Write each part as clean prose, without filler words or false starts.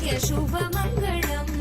नित्य शुभमङ्गलम्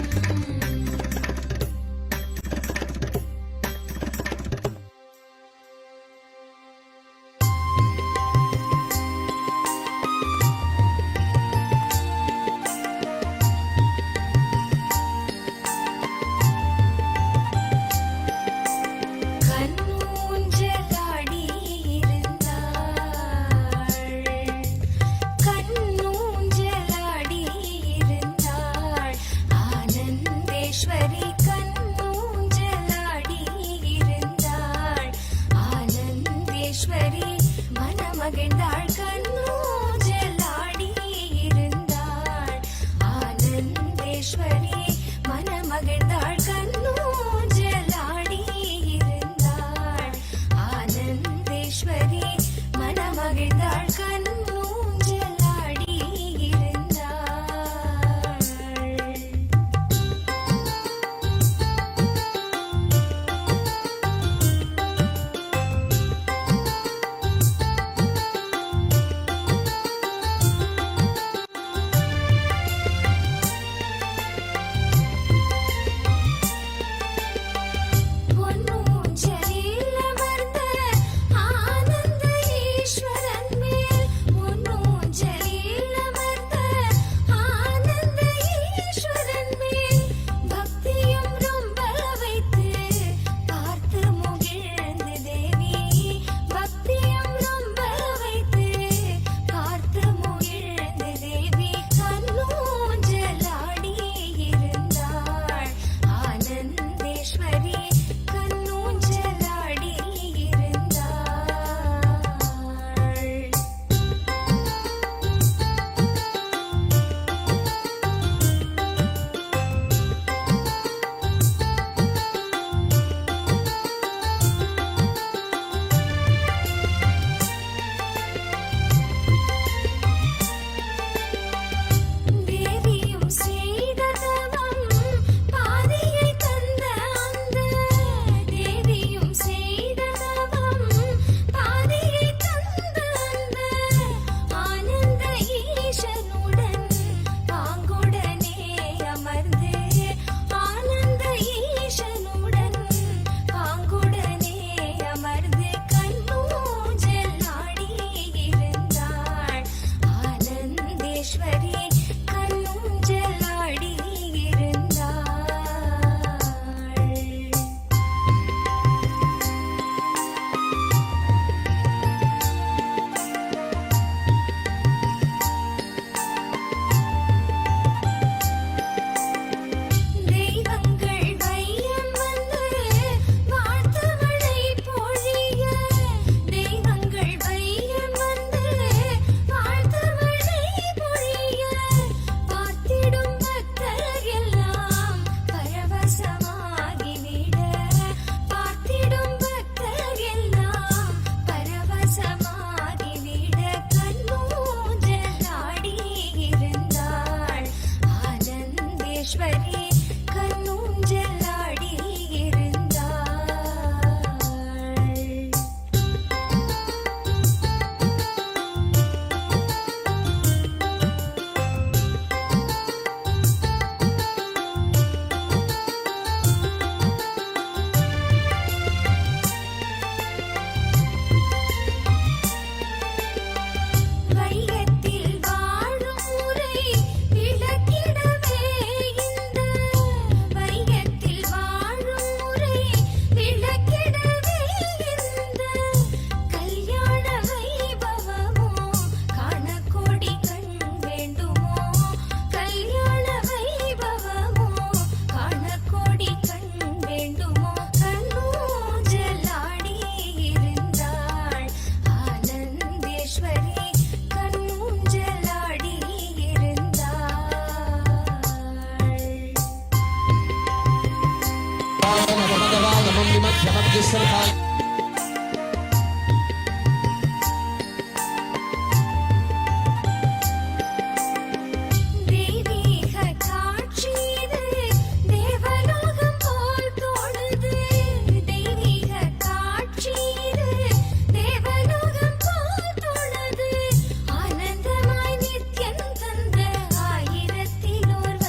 ஆனந்தமாய் நித்யம் தந்த ஆயிரத்தில் ஒரு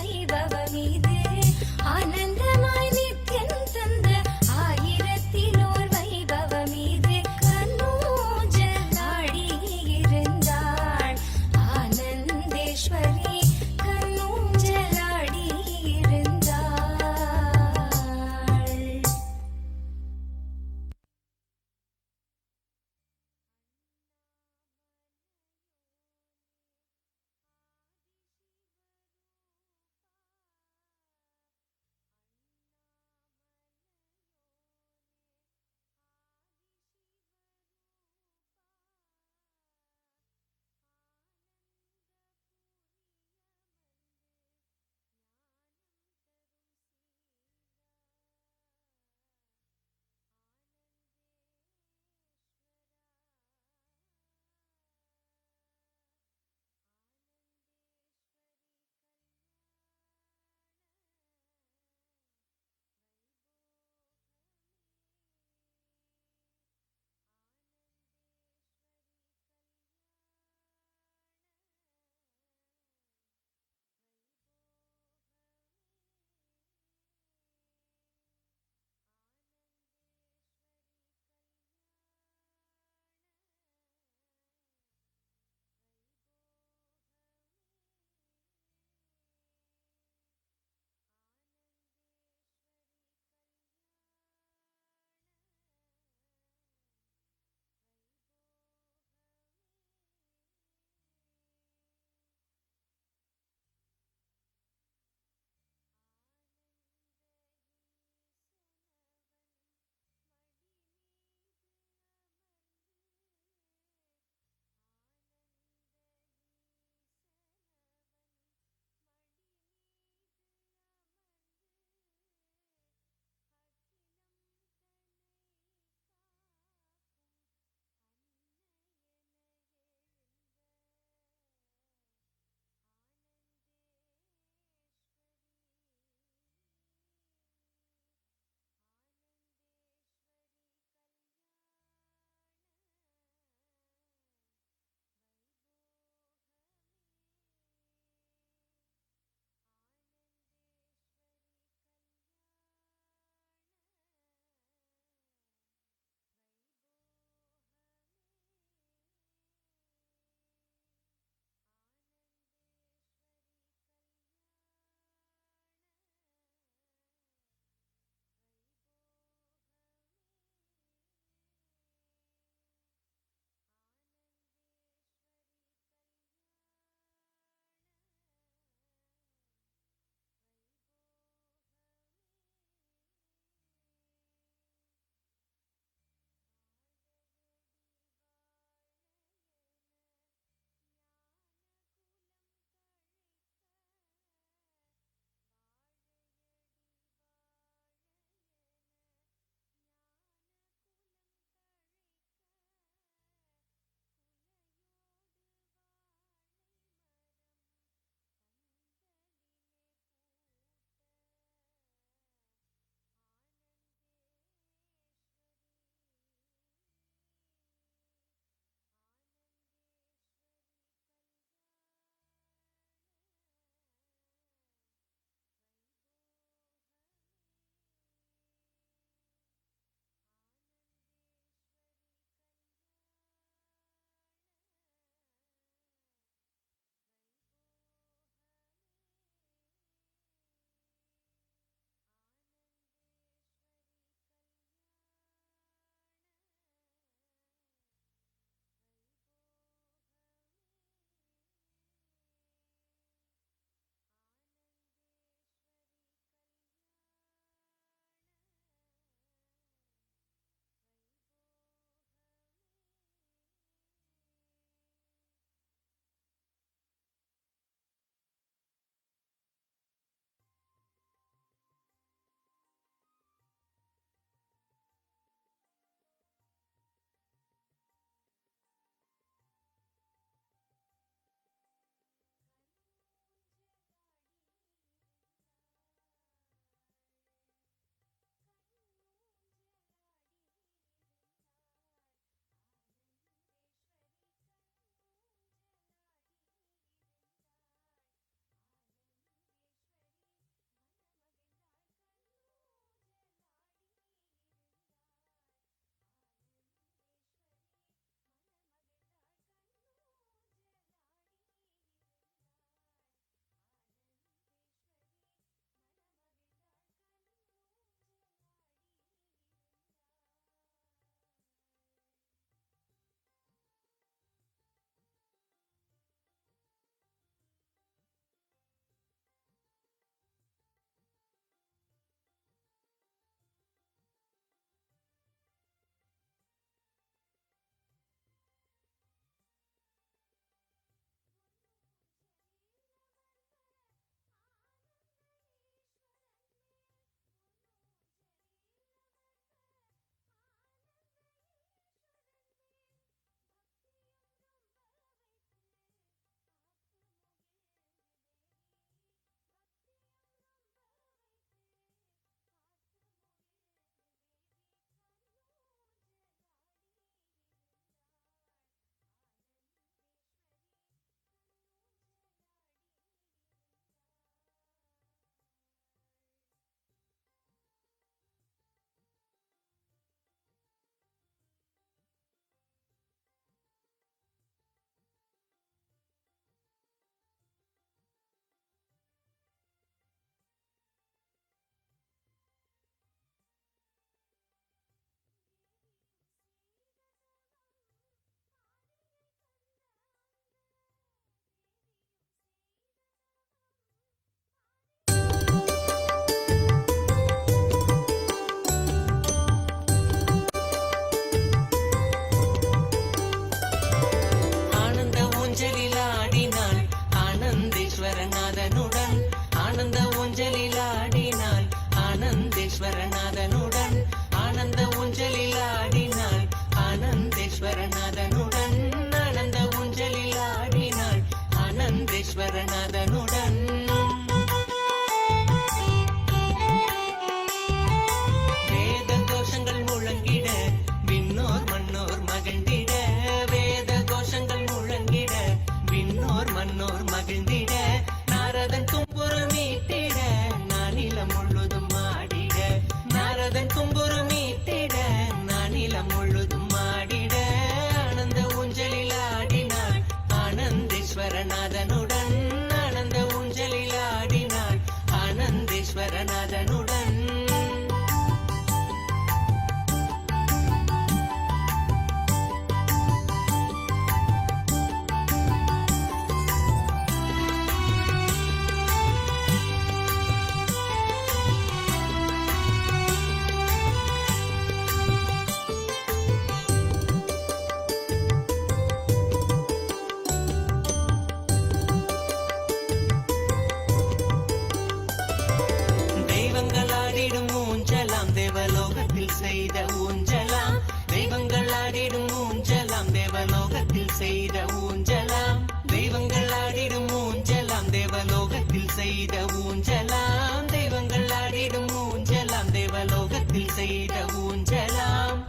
செய்த ஊஞ்சலாம், தெய்வங்கள் ஆடிடும் ஊஞ்சலாம், தேவலோகத்தில் செய்த ஊஞ்சலாம்.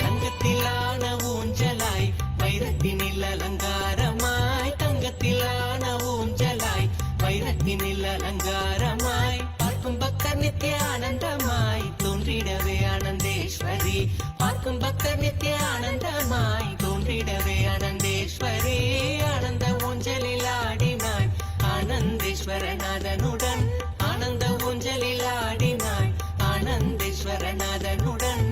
தங்கத்திலான ஊஞ்சலாய் வைரத்தினில் அலங்காரமாய், தங்கத்திலான ஊஞ்சலாய் வைரத்தினில் அலங்காரமாய், பார்க்கும் பக்தர் நித்திய ஆனந்தமாய் தோன்றிடவே ஆனந்தேஸ்வரி, பார்க்கும் பக்தர் நித்திய ஆனந்தமாய் தோன்றிடவே ஆனந்தேஸ்வரி. ஆனந்த ஊஞ்சலில் ஆடினாய் ஆனந்தேஸ்வரநாதனுடன், ஆனந்த ஊஞ்சலில் ஆடினாய் ஆனந்தேஸ்வரநாதனுடன்.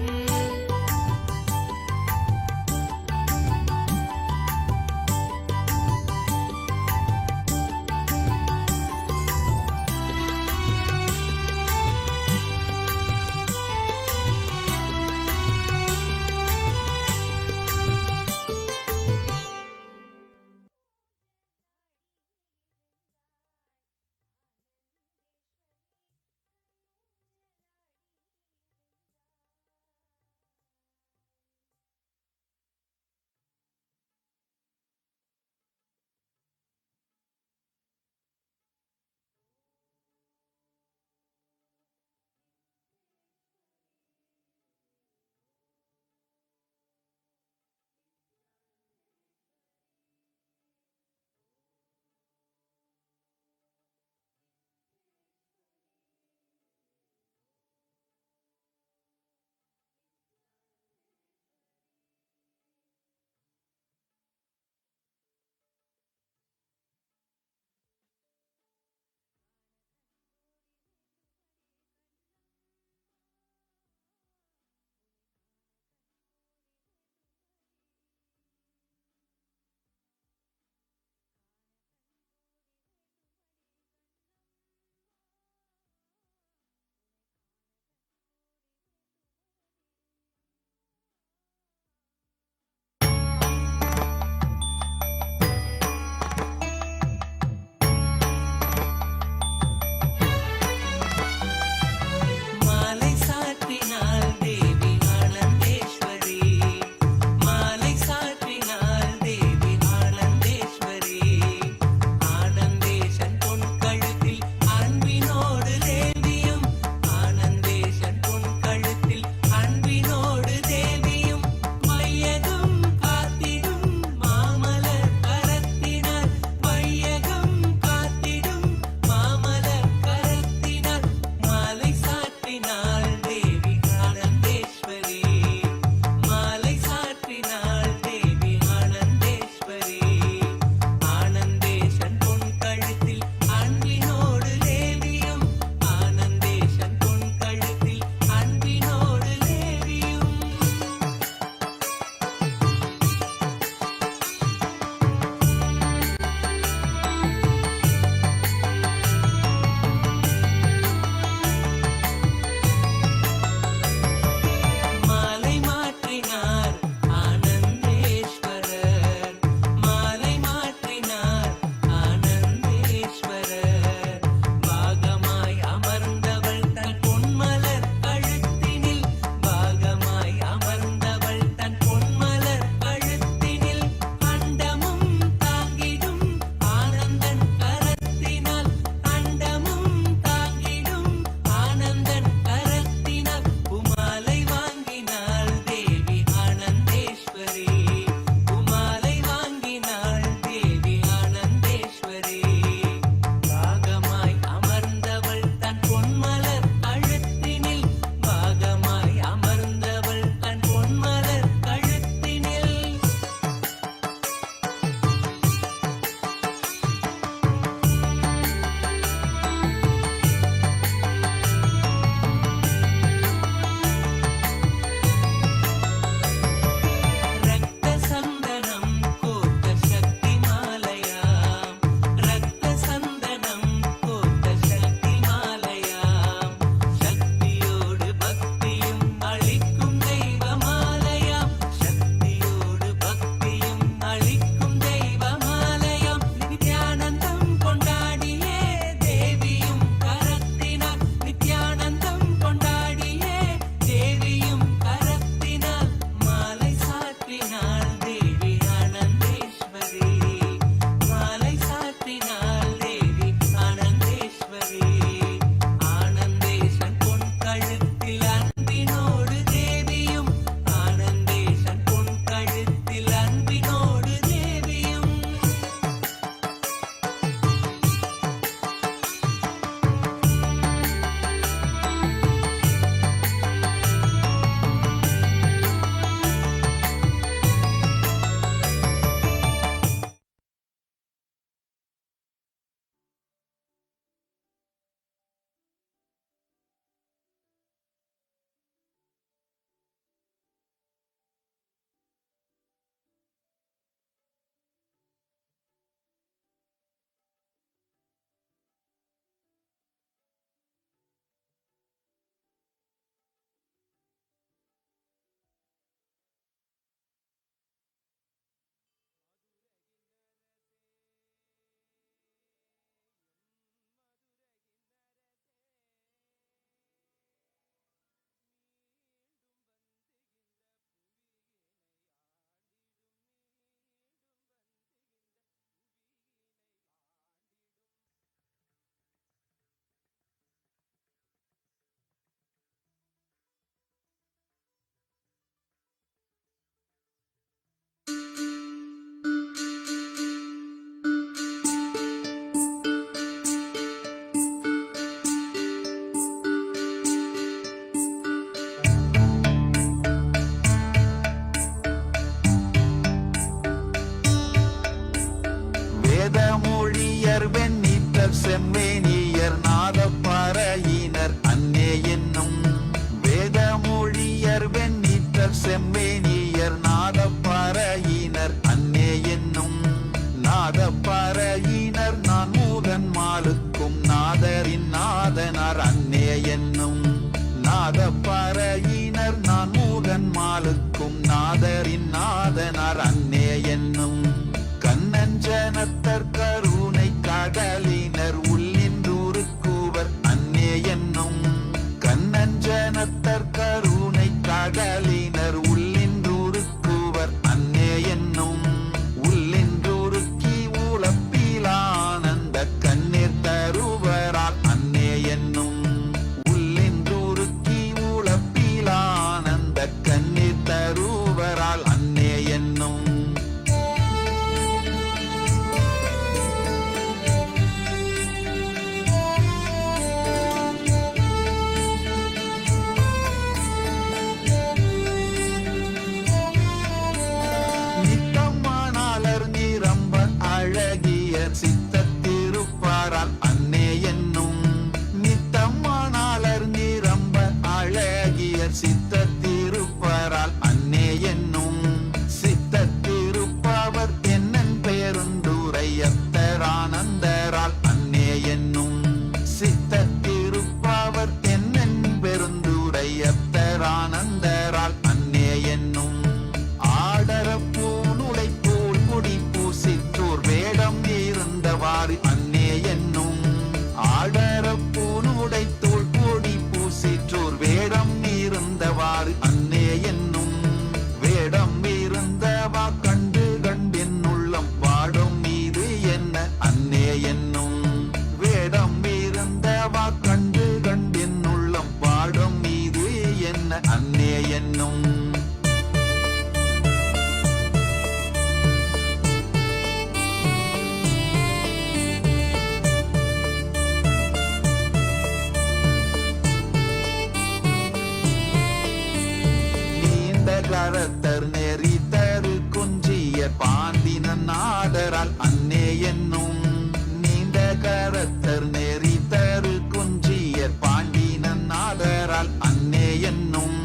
நாதரின் நாதனார் அன்னே என்னும் நாதப்பறையினர் நான் மூகன் மாலுக்கும் நாதரின் நாதனார் அன்னே என்னும் கண்ணஞ்சனத்தர் கருணை கடலினர் உள்ளின்றூருக்குவர் அன்னே என்னும் கண்ணஞ்சனத்தர் கருணை கடலினர் உள்ளின்றூருக்குவர் அன்னே என்னும் உள்ளின்றூருக்கி உழப்பிலானந்த கண்ணீர் தருவரால் அன்னே என்னும் உள்ளின்றூருக்கி உழப்பிலானந்த கண்ணீர் தருவரால் அன்னே என்னும் நித்தம்மானாளர் நிரம்ப அழகிய சித்தத்திருப்பாரால் அன்னே என்னும் நித்தம்மானாளர் நிரம்ப அழகிய சித்தத்திருப்பாரால் அன்னே என்னும் சித்தத்திருப்பவர் என்னன் பெருந்துரையத்தரானந்தரால் அன்னே என்னும் சித்தத்திருப்பவர் என்னன் பெருந்துரையத்தரானந்தரால் அன்னே என்னும் ஆடர பூனுடை போல் முடி பூசிற்றோர் வேடம் இருந்தவாறு அன்னே என்னும் ஆடர பூனுடை தோல் பொடி பூசிற்றோர் வேடம் இருந்தவாறு அன்னே என்னும் வேடம் இருந்தவா கண்டு கண்டின் உள்ளம் வாடும் மீது என்ன அன்னே என்னும் வேடம் இருந்தவா கண்டு கண்டின் உள்ளம் வாடும் மீது என்ன அன்னே என்னும் நீண்ட கரத்தர் நெறி தரு குஞ்சிய பாண்டின நாடரால் அன்னே என்னும் நீண்ட கரத்தர் நெறி தரு குஞ்சிய பாண்டின நாடரால் அன்னே என்னும்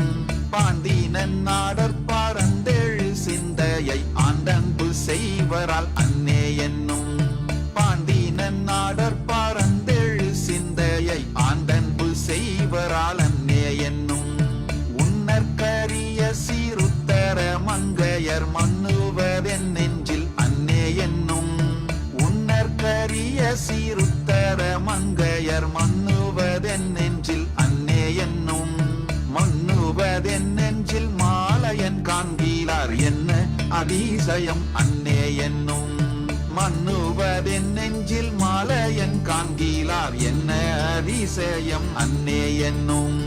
பாண்டின நாடர் பரந்தெழு சிந்தையை ஆண்டன்பு செய்வரால் அன்னே என்னும் பாண்டின நாடர் பரந்தெழு சிந்தையை ஆண்டன்பு செய்வரால் அன்னே என்னும் உன்னற்கரிய சீருத்தர மங்கையர் மன்னுவதென் நெஞ்சில் அன்னே என்னும் உன்னற்கரிய சீருத்தர மங்கையர் மன்னுவதென் நெஞ்சில் அன்னே என்னும் மன்னுவதென் நெஞ்சில் மாலையன் காண்கிறார் என்ன அதிசயம் அன்னே என்னும் மன்னுவதென் நெஞ்சில் மாலையன் காண்கிறார் என்ன அதிசயம் அன்னே என்னும்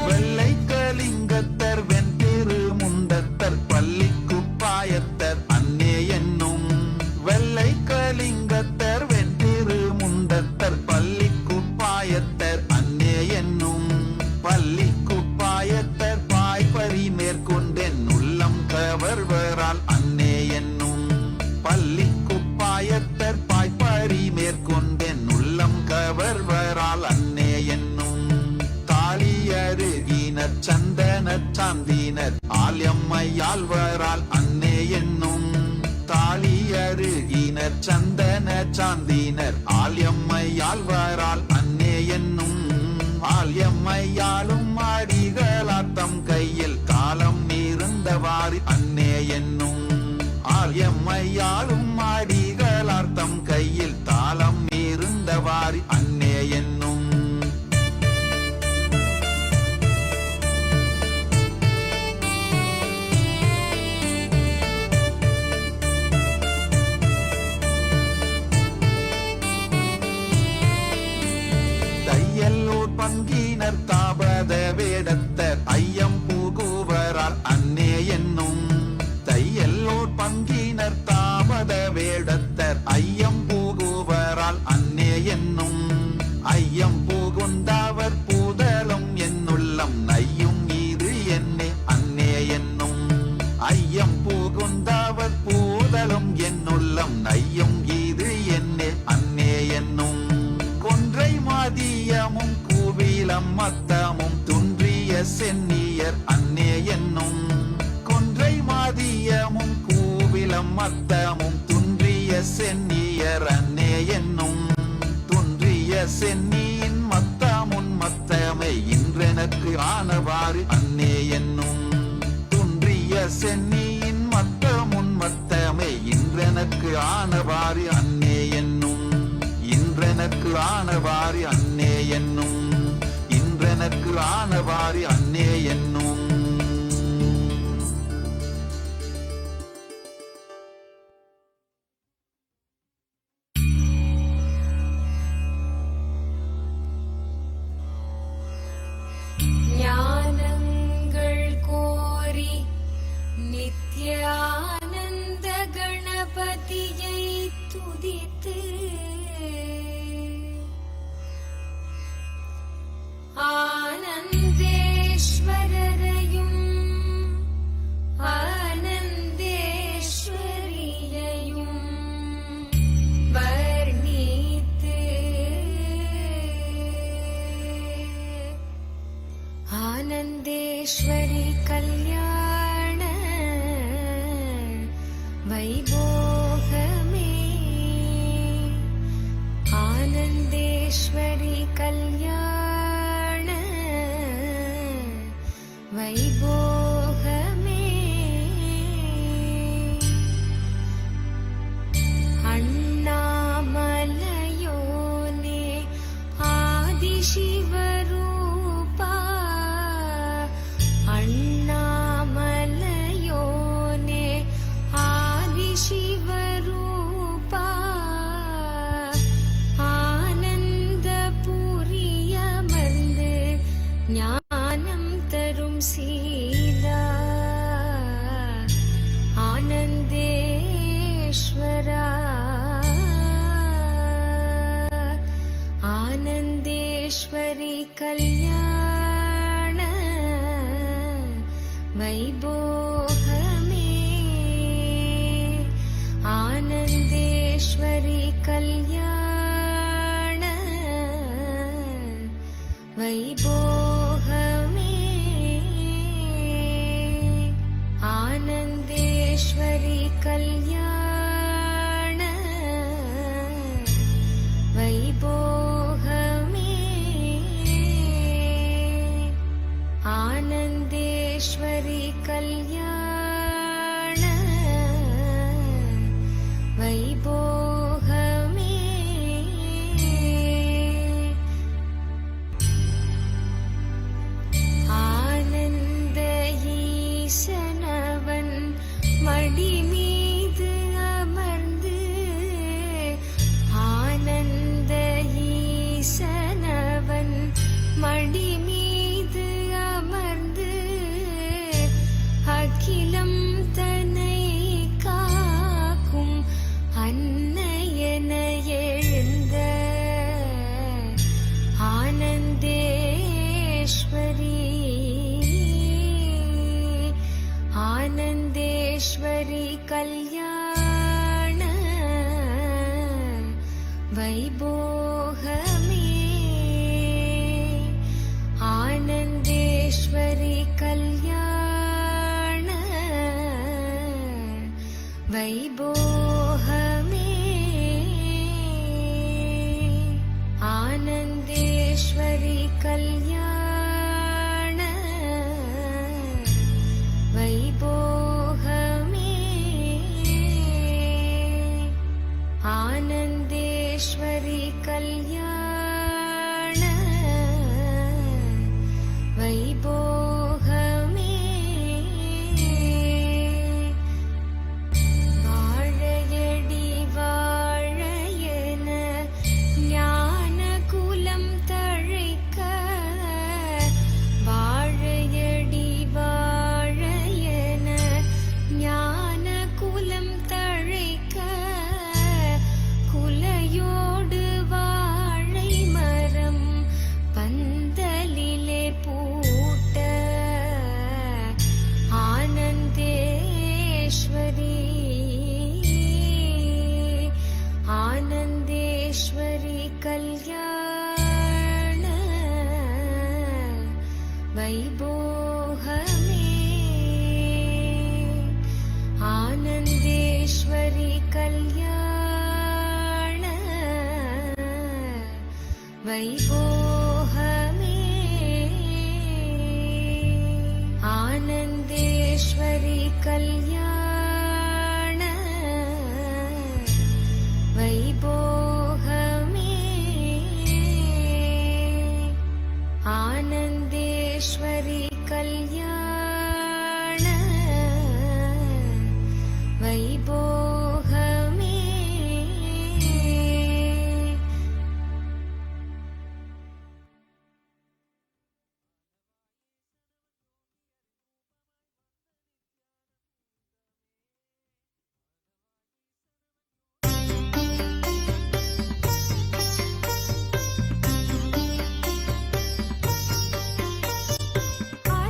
வெள்ளை கலிங்கத்தர் வெண்திரு முண்டத்தர் பள்ளிக்குப்பாயத்தர் அன்னே என்னும் வெள்ளை கலிங்கத்தர் வெண்திரு முண்டத்தர் பள்ளிக்குப்பாயத்தர் அன்னே என்னும் பள்ளிக்குப்பாயத்தர் பாய்பறி மேற்கொண்டென் உள்ளம் கவர்வரால் அன்னே என்னும் பள்ளிக்குப்பாயத்தர் பாய்பறி மேற்கொண்டென் உள்ளம் கவர்வரால் அன்னே என்னும் தாலியருகினர் சந்தனர் சாந்தினர் ஆல்யம்மையாழ்வரால் அன்னே என்னும் தாலியருகினர் சந்தன சாந்தினர் ஆல்யம்மையாழ்வரால் அன்னே என்னும் ஆல்யம்மையாளும் அடிகளாத்தம் கையில் காலம் இருந்தவாறு அன்னே என்னும் ஆல்யம்மையாளும் அடிகளார்த்தம் கையில் தாளம் இருந்தவாறு அன்னே என்னும் தையல்லூர் பங்கினர் தாபத வேடத்தர் ஐயம் புகுவரால் அன்னே என்னும் தையல்லூர் பங்கினர் தாபத வேடத்தர் ஐயம் புகுவரால் அன்னே என்னும் ஐயம் புகுந்தவர் பூதலும் என்னுள்ளம் நையும் இது என்னே அன்னே என்னும் ஐயம் புகுந்தவர் பூதலும் என்னுள்ளம் நையும் இது என்னே அன்னே என்னும் கொன்றை மாதியமும் துன்றியர் அன்னே என்னும் துன்றிய சென்னியின் மத்தாமுன் மத்தமை இன்றெனக்கு ஆனவாறு அன்னே என்னும் துன்றிய சென்னியின் மத்தமுன் மத்தமை இன்றெனக்கு ஆனவாறு அன்னே என்னும் இன்றெனக்கு ஆனவாறு அன்னே என்னும் இன்றெனக்கு ஆனவாறு அன்னே என்னும் ஞானங்கள் கோரி நித்ய ஆனந்த கணபதியை துதித்து ஆனந்தேஸ்வரரையும் ஆனந்தேஸ்வரியையும் வர்ணித்து ஆனந்தேஸ்வரி கல்யாண வைபோகமே ஆனந்தேஸ்வரி கல்யாண வைபோகமே அண்ணாமலையோனே ஆதிசிவரூபா அண்ணாமலையோனே ஆதிசிவரூபா ஆனந்தபுரியமர்ந்து ஞானம் தரும் சீலா ஆனந்தேஸ்வரா ஆனந்தேஸ்வரி கல்யாண வைபோகமே ஆனந்தேஸ்வரி கல்யாண வைபோகமே ஆனந்தேஸ்வரி கல்யாண வைபோகமே ஆனந்தேஸ்வரி கல்யாண வைபோகமே ஆனந்த ஈசனவன் மடி மீது அமர்ந்து ஆனந்த ஈசனவன் மடி மீது அமர்ந்து அகிலம் தன்னை காக்கும் அன்னையன எழுந்த ஆனந்தேஸ்வரி ஆனந்தேஸ்வரி கல்யாண வைபோகமே ஆனந்தேஸ்வரி கல்யாண வைபோகமே ஆனந்தேஸ்வரி கல்யாண வைபோகமே ஆனந்தேஸ்வரி கல்யாண வைபோகமே வாழையடி வாழையன ஞான குலம் தழைக்க வாழையடி வாழையன ஞான குலம் தழைக்க குலையோடு வாழை மரம் பந்தலிலே பூட்ட ஆனந்தேஸ்வரி ஆனந்தேஸ்வரி கல்யாண வைபோகமே ஆனந்தேஸ்வரி கல்யாண வைபோகமே ஆனந்தேஸ்வரி கல்யாண வைபோகமே ஆனந்தேஸ்வரி கல்யாண வைபோகமே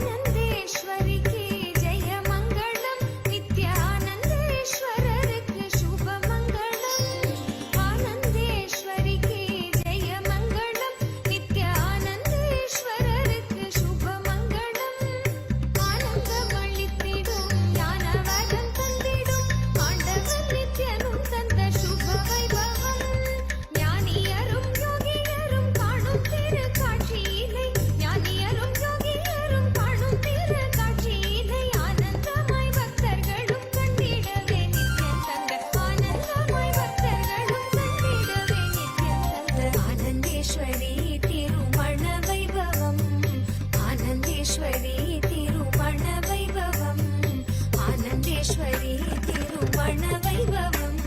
ஆனந்தேஸ்வரிக்கு ஜெய மங்களம் நித்யானந்தேஸ்வரருக்கு சுப மங்களம் ஆனந்தேஸ்வரிக்கு ஜெய மங்களம் நித்யானந்தேஸ்வரருக்கு சுப மங்களம் ஆனந்தமளித்திடும் ஞானவரம் தந்திடும் ஆண்டவர் நித்யனும் தந்த சுப வைபவம் ஞானியரும் யோகியரும் காணும் திருக்காட்சியினை ஞானியரும் யோகியரும் காணும் திருக்காட்சியினை ஆனந்தமாய் பக்தர்களும் கண்டிடவே நித்யம் தந்த ஆனந்தமாய் பக்தர்களும் கண்டிடவே நித்யம் தந்த ஆனந்தேஸ்வரி திருமண வைபவம் ஆனந்தேஸ்வரி திருமண வைபவம் ஆனந்தேஸ்வரி திருமண வைபவம்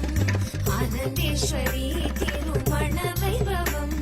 ஆனந்தேஸ்வரி திருமண வைபவம்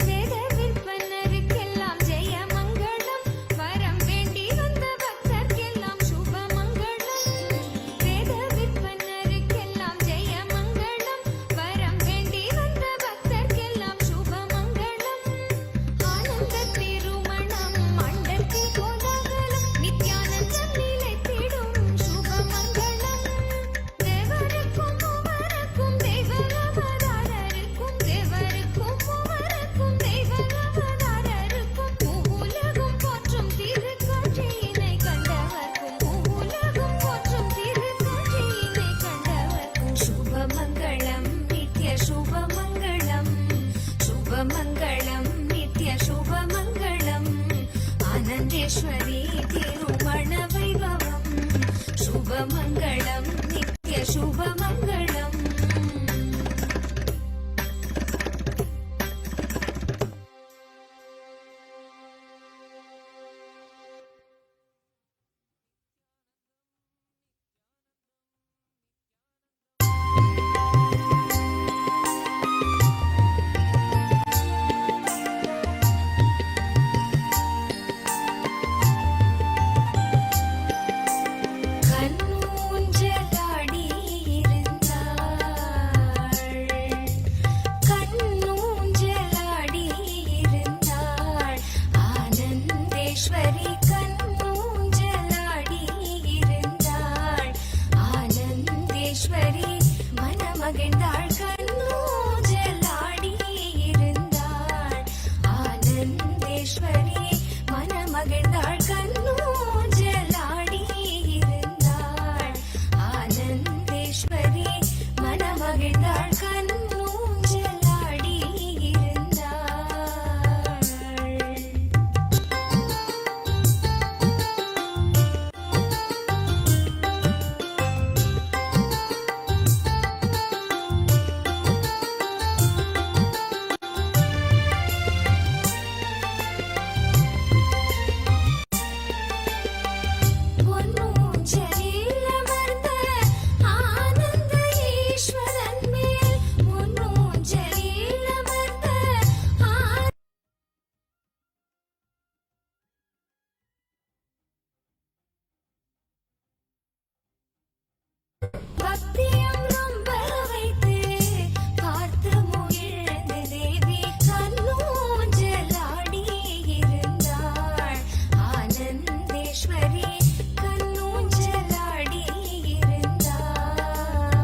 வேத விற்பனருக்கெல்லாம் ஜெய மங்களம் வரம் வேண்டி வந்த பக்தர்க்கெல்லாம் சுப மங்களம் வேத விற்பனருக்கெல்லாம் ஜெய மங்களம் வரம் வேண்டி வந்த பக்தர்க்கெல்லாம் சுப மங்களம் ஆனந்த திருமணம் மண்டற்கு கோலாகலம் நித்யானந்தம் நிலைத்திடும் சுப மங்களம் தேவருக்கும் மூவருக்கும் தெய்வ அவதாரருக்கும் தேவருக்கும் மூவருக்கும் தெய்வ அவதாரருக்கும் பூவுலகும் போற்றும் திருக்காட்சியினை கண்டவர்க்கும் பூவுலகும் போற்றும் திருக்காட்சியினை கண்டவர்க்கும் சுப மங்களம் நித்ய சுப மங்களம் சுப மங்களம் நித்ய சுப மங்களம் ஆனந்தேஸ்வரி திருமண வைபவம் சுப மங்களம் நித்ய சுப மங்களம் கண்ணூஞ்சலாடி இருந்தாள் கண்ணூஞ்சலாடி இருந்தாள் ஆனந்தேஸ்வரி கண்ணூஞ்சலாடி இருந்தாள் ஆனந்தேஸ்வரி மனமகிழ்ந்தாள் கண்ணூஞ்சலாடி இருந்தாள் ஆனந்தேஸ்வரி மனமகிழ்ந்தாள் கண்ணூஞ்சலாடி இருந்தாள் ஆனந்தேஸ்வரி மனமகிழ்ந்தாள் கண்ணூஞ்சலாடி இருந்தாள் பொன்னூஞ்சலில் அமர்ந்த ஆனந்த ஈஸ்வரன் மேல் பொன்னூஞ்சலில் அமர்ந்த பக்தியம் ரொம்ப வைத்து பார்த்து முகிழ்ந்த தேவி கண்ணூஞ்சலாடி இருந்தாள் ஆனந்தேஸ்வரி கண்ணூஞ்சலாடி இருந்தாள்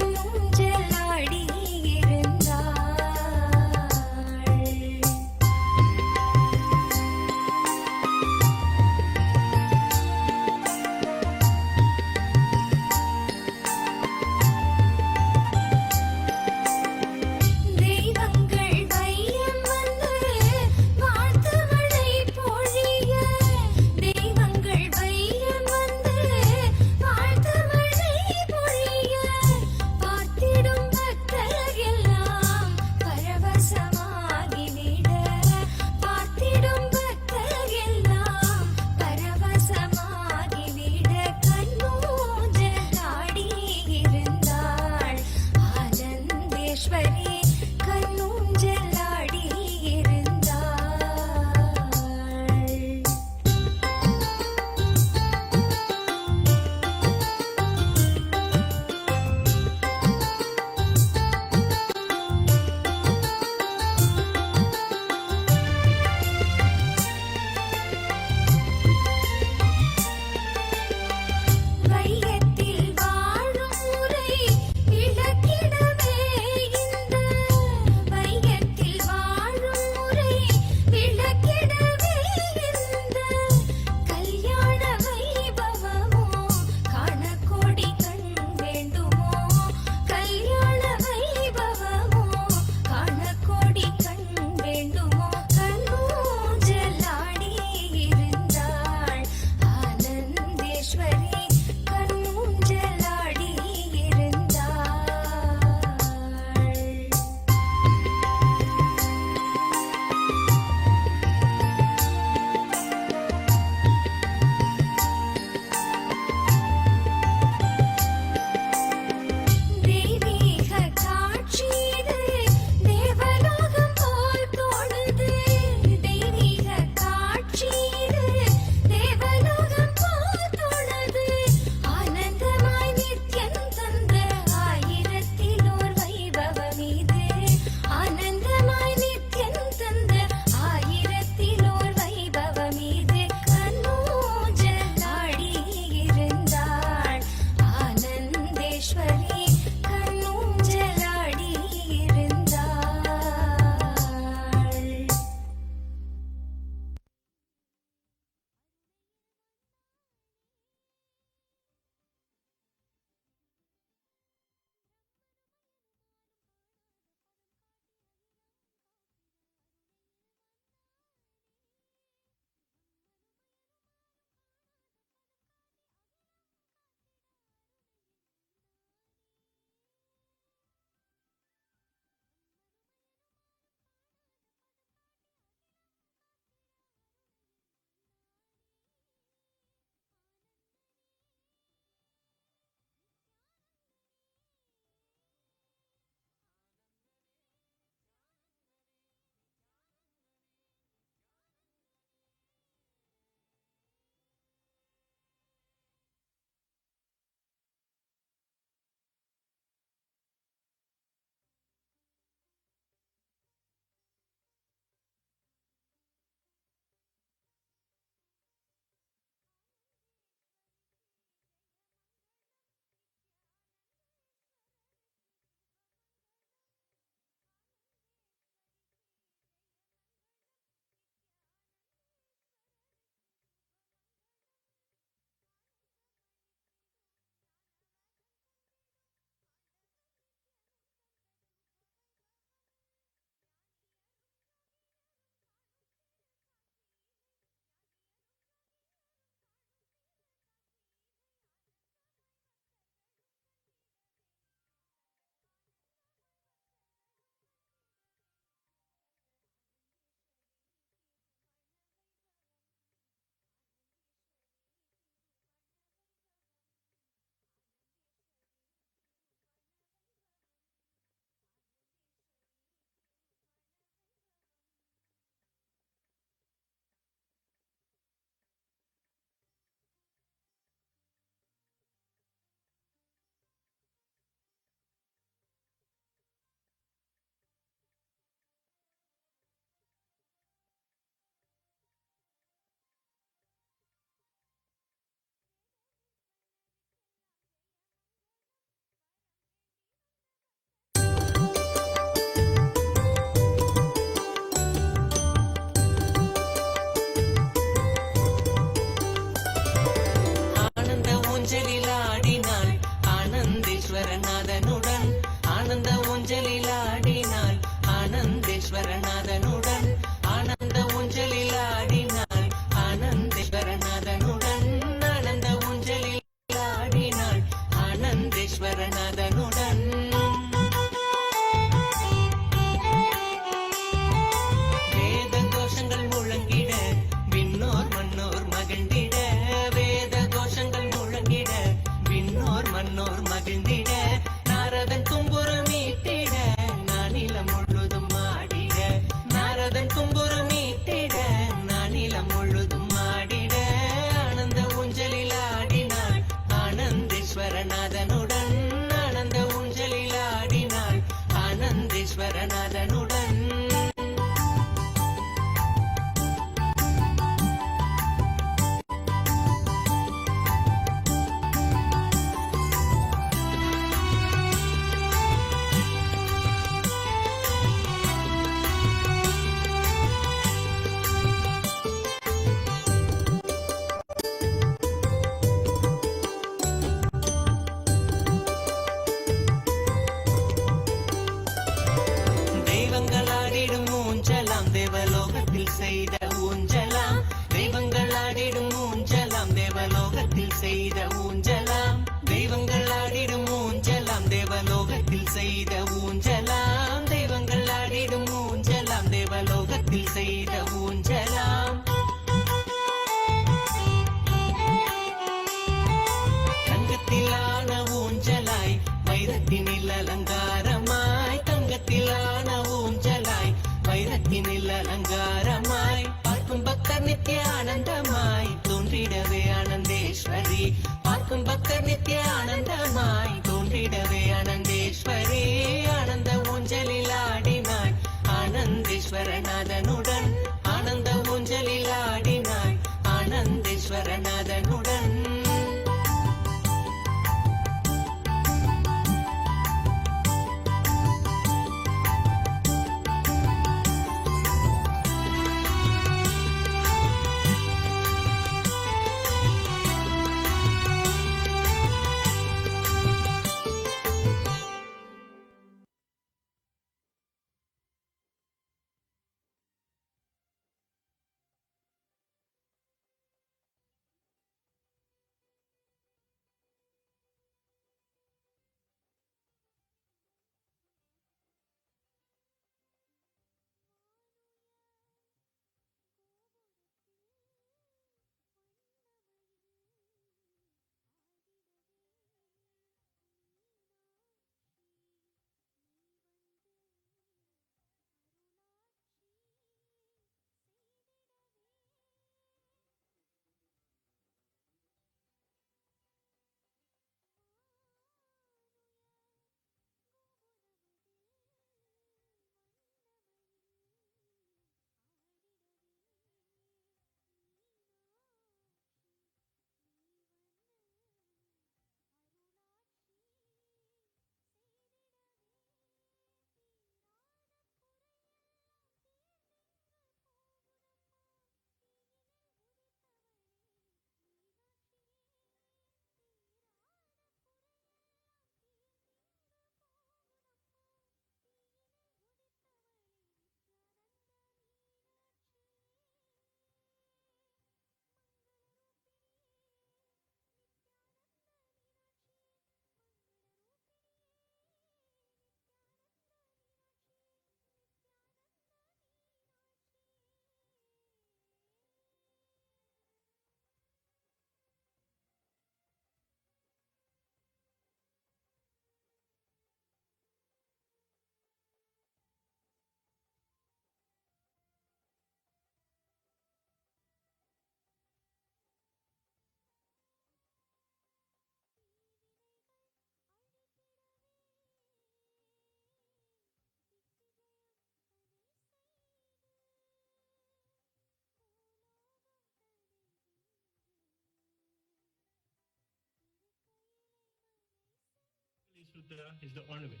Sutra is the ornament.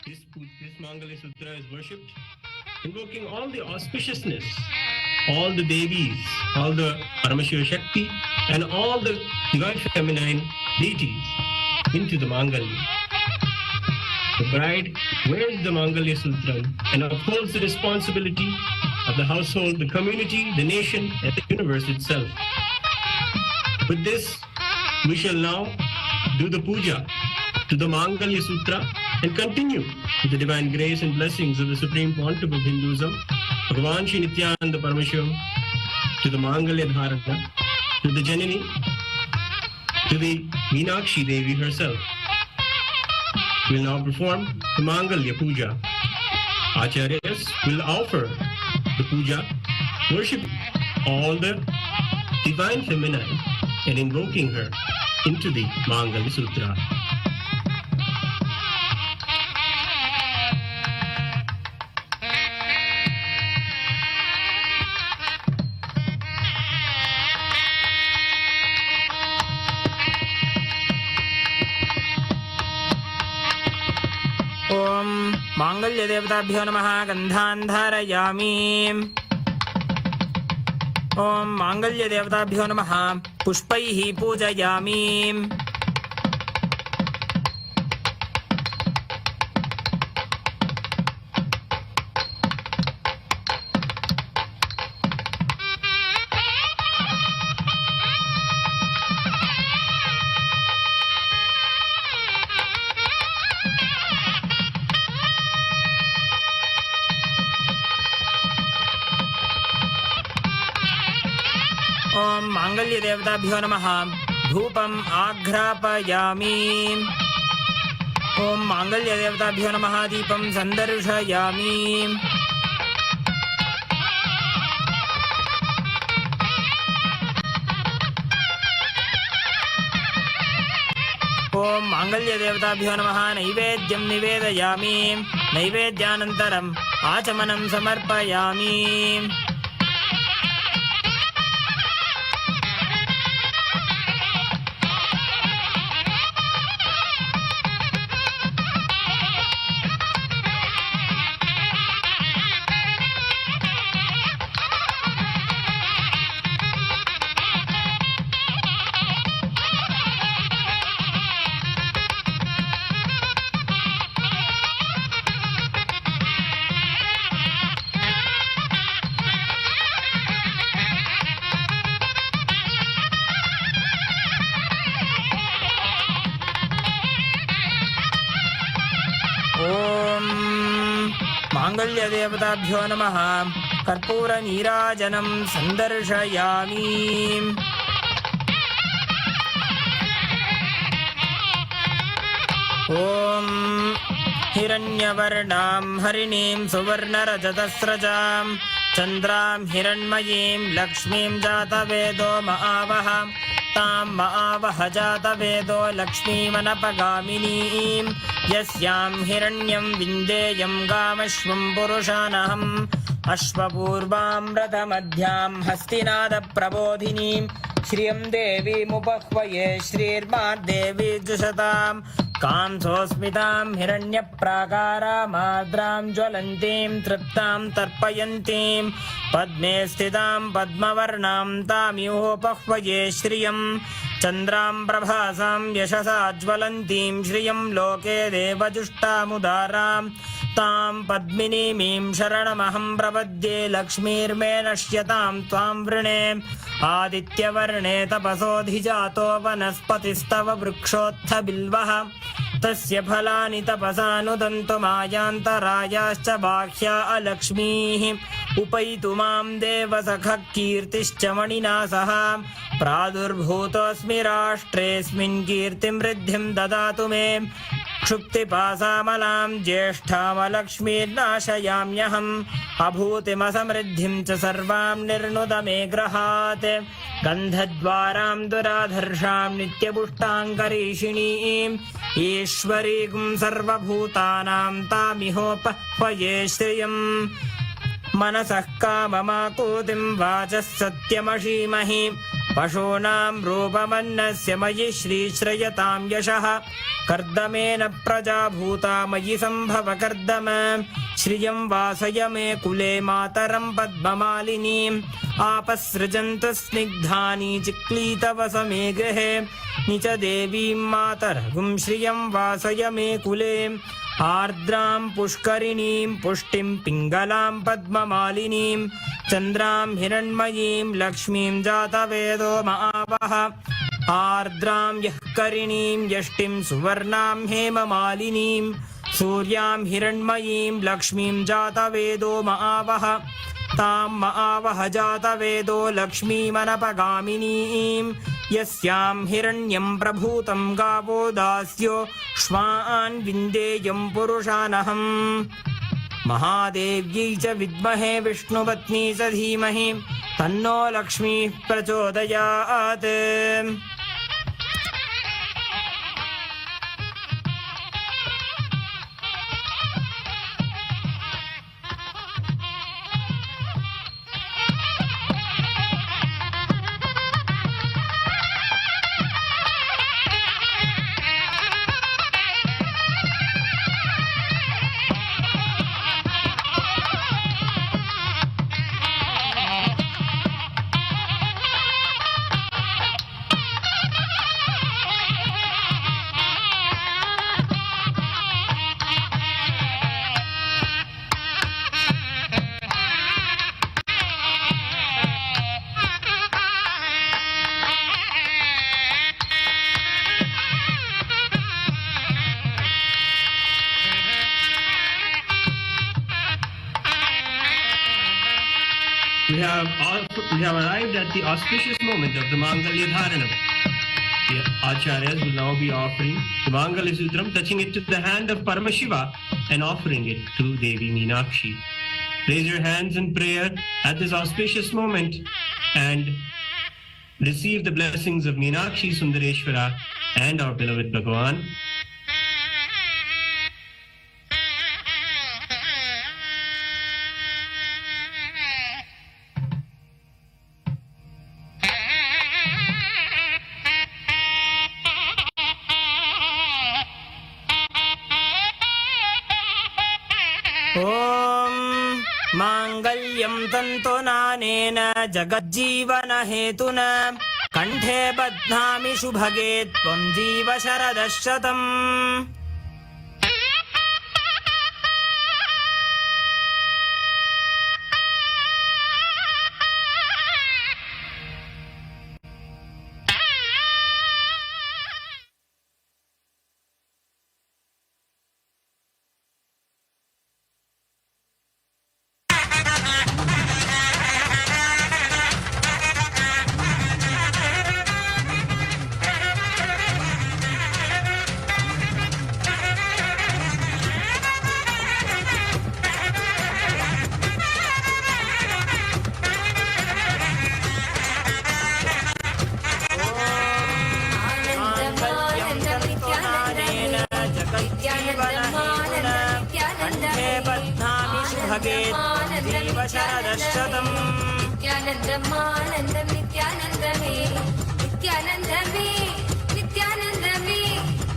This Mangalya Sutra is worshipped, invoking all the auspiciousness, all the Devis, all the Paramashivya Shakti, and all the divine feminine deities into the Mangalya. The bride wears the Mangalya Sutra and upholds the responsibility of the household, the community, the nation, and the universe itself. With this, we shall now do the puja to the Mangalya Sutra and continue with the divine grace and blessings of the Supreme Pontiff of Hinduism, Bhagavan Shri Nityananda Paramashivam, to the Mangalya Dharana, to the Janani, to the Meenakshi Devi herself. We will now perform the Mangalya Puja. Acharyas will offer the puja, worship all the divine feminine and invoking her into the Mangalya Sutra. ओम मांगल्य देवताभ्यो नमः गन्धान् धारयामि। ओम मांगल्य देवताभ्यो नमः पुष्पैः पूजयामि। ओम मांगल्य देवताभ्यो नमः धूपम् आघ्रापयामि। ओम मांगल्य देवताभ्यो नमः दीपं सन्दर्शयामि। ओम मांगल्य देवताभ्यो नमः नैवेद्यं निवेदयामि। नैवेद्यानन्तरम् आचमनं समर्पयामि। ओम मांगल्य देवताभ्यो नमः कर्पूर नीराजनं सन्दर्शयामि। ओम हिरण्यवर्णां हरिणीं सुवर्णरजतस्रजां चन्द्रां हिरण्मयीं लक्ष्मीं जातवेदो महावः तां महावह जातवेदो लक्ष्मीमनपगामिनीं यस्यां हिरण्यं विन्देयं गामश्वं पुरुषानहम् अश्वपूर्वां रथमध्यां हस्तिनादप्रबोधिनीं श्रियं देवीमुपह्वये श्रीर्मार्देवी जुषतां कांसोऽस्मितां हिरण्यप्राकारामार्द्रां ज्वलन्तीं तृप्तां तर्पयन्तीं पद्मे स्थितां पद्मवर्णां तामिहोपह्वये श्रियं चन्द्रां प्रभासां यशसा ज्वलन्तीं श्रियं लोके देवजुष्टामुदारां तां पद्मिनीमीं शरणमहं प्रपद्ये लक्ष्मीर्मे नश्यतां त्वां वृणे आदित्यवर्णे तपसोऽधिजातो वनस्पतिस्तव वृक्षोत्थ बिल्वः तस्य फलानि तपसानुदन्तु मायान्तरायाश्च बाह्या अलक्ष्मीः उपैतु मां देवसखः कीर्तिश्च मणिना सह प्रादुर्भूतोऽस्मि राष्ट्रेऽस्मिन् कीर्तिं वृद्धिं ददातु मे क्षुप्तिपासामलां ज्येष्ठामलक्ष्मीर्नाशयाम्यहम् अभूतिमसमृद्धिं च सर्वां निर्नुद मे गृहात् गन्धद्वारां दुराधर्षां नित्यपुष्टाङ्करीषिणीम् ईश्वरीं सर्वभूतानां तामिहोपह्वये श्रियम् मनसः काममाकूतिं वाचः सत्यमशीमहि पशूनां रूपमन्नस्य मयि श्रीश्रयतां यशः कर्दमेन प्रजा भूता मयि सम्भव कर्दम श्रियं वासय मे कुले मातरं पद्ममालिनीम् आपसृजन्तु स्निग्धानि चिक्लीतवस मे गृहे निच देवीं मातरगुं श्रियं वासय मे कुले आर्द्रां पुष्करिणीं पुष्टिं पिङ्गलां पद्ममालिनीं चन्द्रां हिरण्मयीं लक्ष्मीं जातवेदो महावः आर्द्रां यः करिणीं यष्टिं सुवर्णां हेममालिनीं सूर्यां हिरण्मयीं लक्ष्मीं जातवेदो महावः तां महावः जातवेदो लक्ष्मीमनपगामिनीं यस्यां हिरण्यं प्रभूतं गावो दास्यो श्वान् विन्देयं पुरुषानहम् महादेव्यै च विद्महे विष्णुपत्नी च धीमहि तन्नो लक्ष्मीः प्रचोदयात्। We have arrived at the auspicious moment of the Mangalya Dharanam. The Acharyas will now be offering the Mangalya Sutram, touching it to the hand of Paramashiva and offering it to Devi Meenakshi. Raise your hands in prayer at this auspicious moment and receive the blessings of Meenakshi Sundareshwara and our beloved Bhagavan. ॐ माङ्गल्यं तन्तुनानेन जगज्जीवनहेतुना कण्ठे बध्नामि शुभगे त्वं जीव शरदः शतम्। नित्यानन्दमानन्दं नित्यानन्दमे नित्यानन्दमे नित्यानन्दमे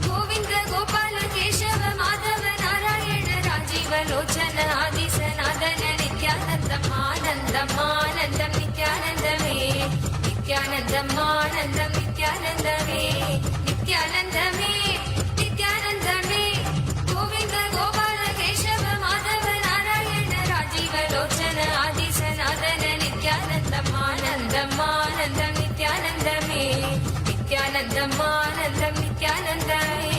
गोविन्द गोपाल केशव माधव नारायण राजीव लोचन आदि सनातन नित्यानन्दमानन्दमानन्दं नित्यानन्दमे नित्यानन्दमानन्दं नित्यानन्दमे नित्यानन्दमे नित्यानन्दमे गोविन्द गोपाल केशव माधव नारायण राजीव लोचन आदि सनातन नित्यानन्दमानन्दं नित्यानन्दमे नित्यानन्दमानन्दं नित्यानन्दमे।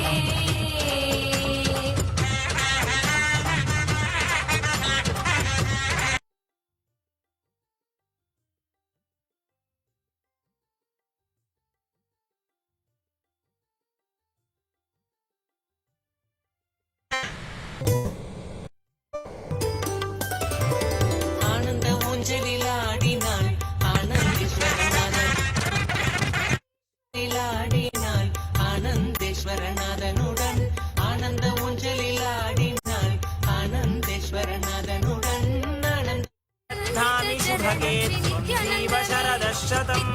ஆனந்த ஊஞ்சலிலாடினாள் ஆனந்தேஸ்வரநாதனுடன் ஆனந்த ஊஞ்சலிலாடினாள் ஆனந்தேஸ்வரநாதனுடன் धामि शुभगे त्वं जीव शरदः शतम्।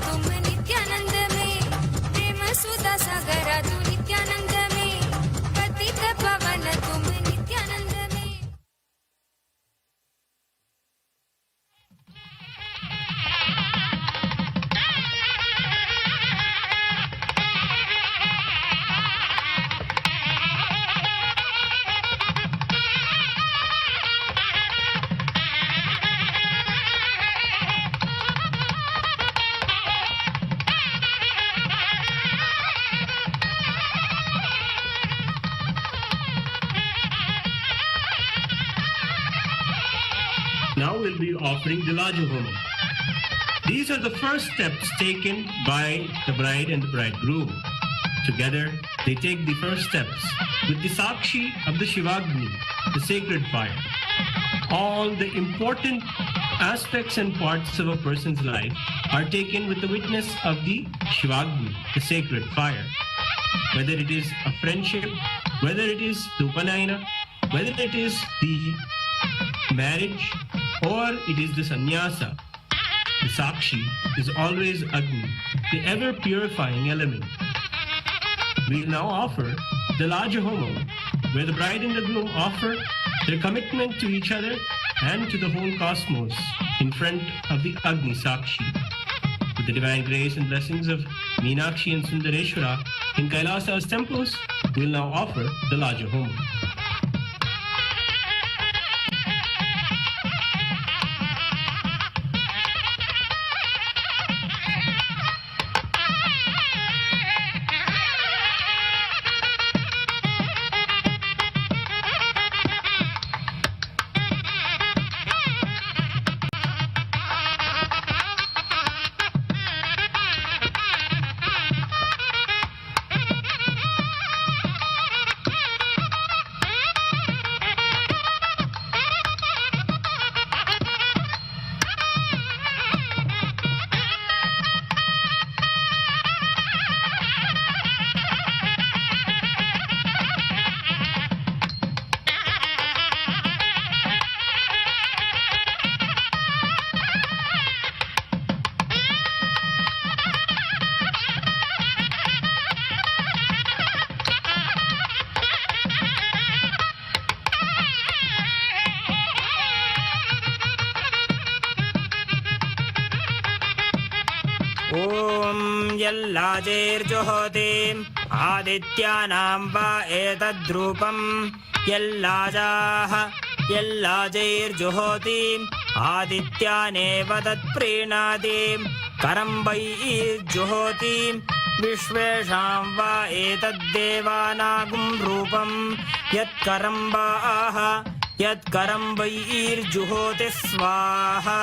तुम नित्यानंद में, प्रेम सुधा सागरा तू नित्यानंद में, पतित पावन तुम नित्यानंद में। Now we'll be offering the Laja Homa. These are the first steps taken by the bride and the bridegroom. Together, they take the first steps with the Sakshi of the Shivagni, the sacred fire. All the important aspects and parts of a person's life are taken with the witness of the Shivagni, the sacred fire. Whether it is a friendship, whether it is the Upanayana, whether it is the marriage, or it is the sannyasa, the Sakshi is always Agni, the ever purifying element. We now offer the Laja Homo, where the bride and the groom offer their commitment to each other and to the whole cosmos in front of the Agni Sakshi. With the divine grace and blessings of Meenakshi and Sundareshwara in Kailasa's temples, we will now offer the Laja Homo. ॐ यल्लाजेर्जुहोतिम् आदित्यानां वा एतद्रूपम् यल्लाजाः यल्लाजैर्जुहोतिम् आदित्यानेव तत्प्रीणातिम् करं वैर्जुहोतिम् विश्वेषां वा एतद्देवानागुं रूपम् यत्करं वाः यत्करं वैर्जुहोति स्वाहा।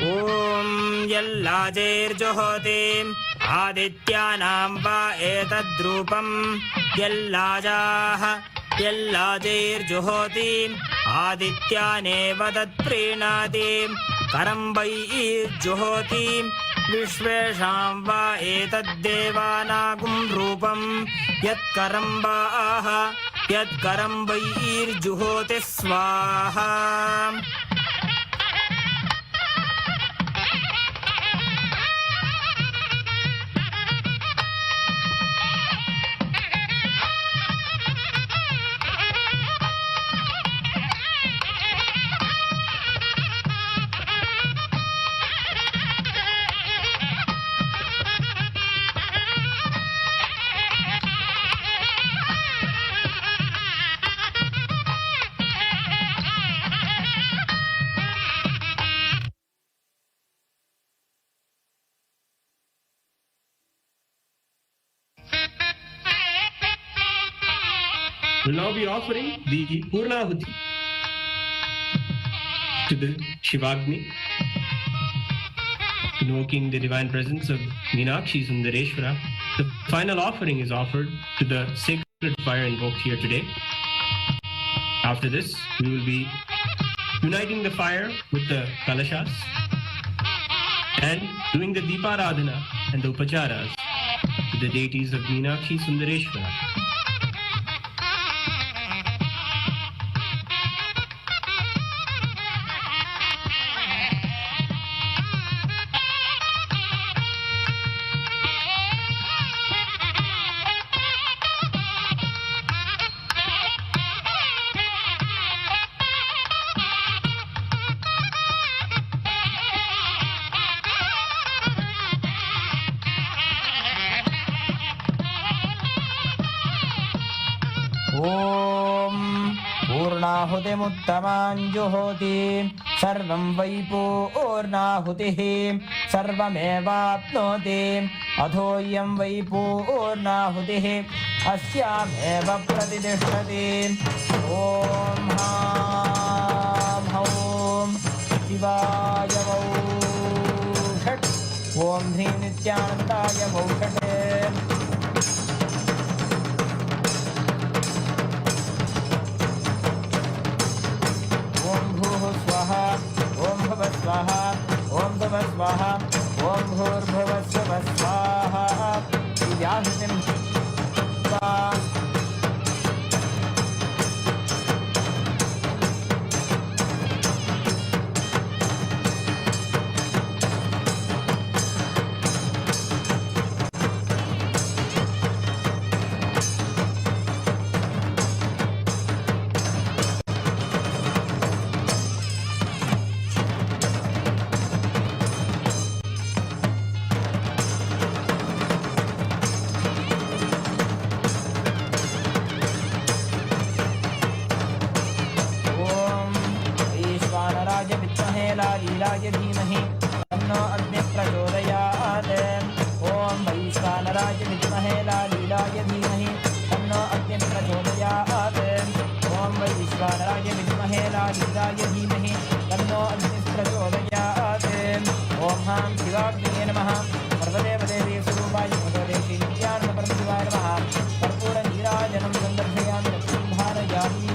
ॐ यल्लाजेर्जुहोतिम् आदित्यानां वा एतद्रूपम् यल्लाजाः यल्लाजैर्जुहोतिम् आदित्यानेव तत्प्रीणातिम् करं वैर्जुहोतिम् विश्वेषां वा एतद्देवानागुं रूपम् यत्करं वाः यत्करं वैर्जुहोति स्वाहा। We'll now be offering the Purnahuti to the Shivagni, invoking the divine presence of Meenakshi Sundareshwara, The final offering is offered to the sacred fire invoked here today. After this, we will be uniting the fire with the kalashas and doing the Deeparadhana and the Upacharas to the deities of Meenakshi Sundareshwara. ॐ पूर्णाहुतिमुत्तमाञ्जुहोति सर्वं वै पूर्णाहुतिः सर्वमेवाप्नोति अथोऽयं वै पूर्णाहुतिः अस्यामेव प्रतिष्ठति ॐ हां हौं शिवाय वौ षट् ॐ ह्रीं नित्यानन्दाय वौ षट् स्वाहा ओम भव स्वाहा ओम भव स्वाहा ओम भूर्भुवः स्वः स्वाहा व्याहृतिं स्वाहा लालीलाय धीमहि तन्नो अग्निः प्रचोदयात् ॐ वैश्वानराय विद्महे लालीलाय धीमहि तन्नो अग्निः प्रचोदयात् ॐ वैश्वानराय विद्महे लालीलाय धीमहि तन्नो अग्निः प्रचोदयात् ॐ हां शिवाग्निये नमः सर्वदेवदेवी स्वरूपाय भगवते नित्यानन्द परमशिवाय नमः कर्पूरनीराजनं सन्दर्शयामि लक्ष्मीं धारयामि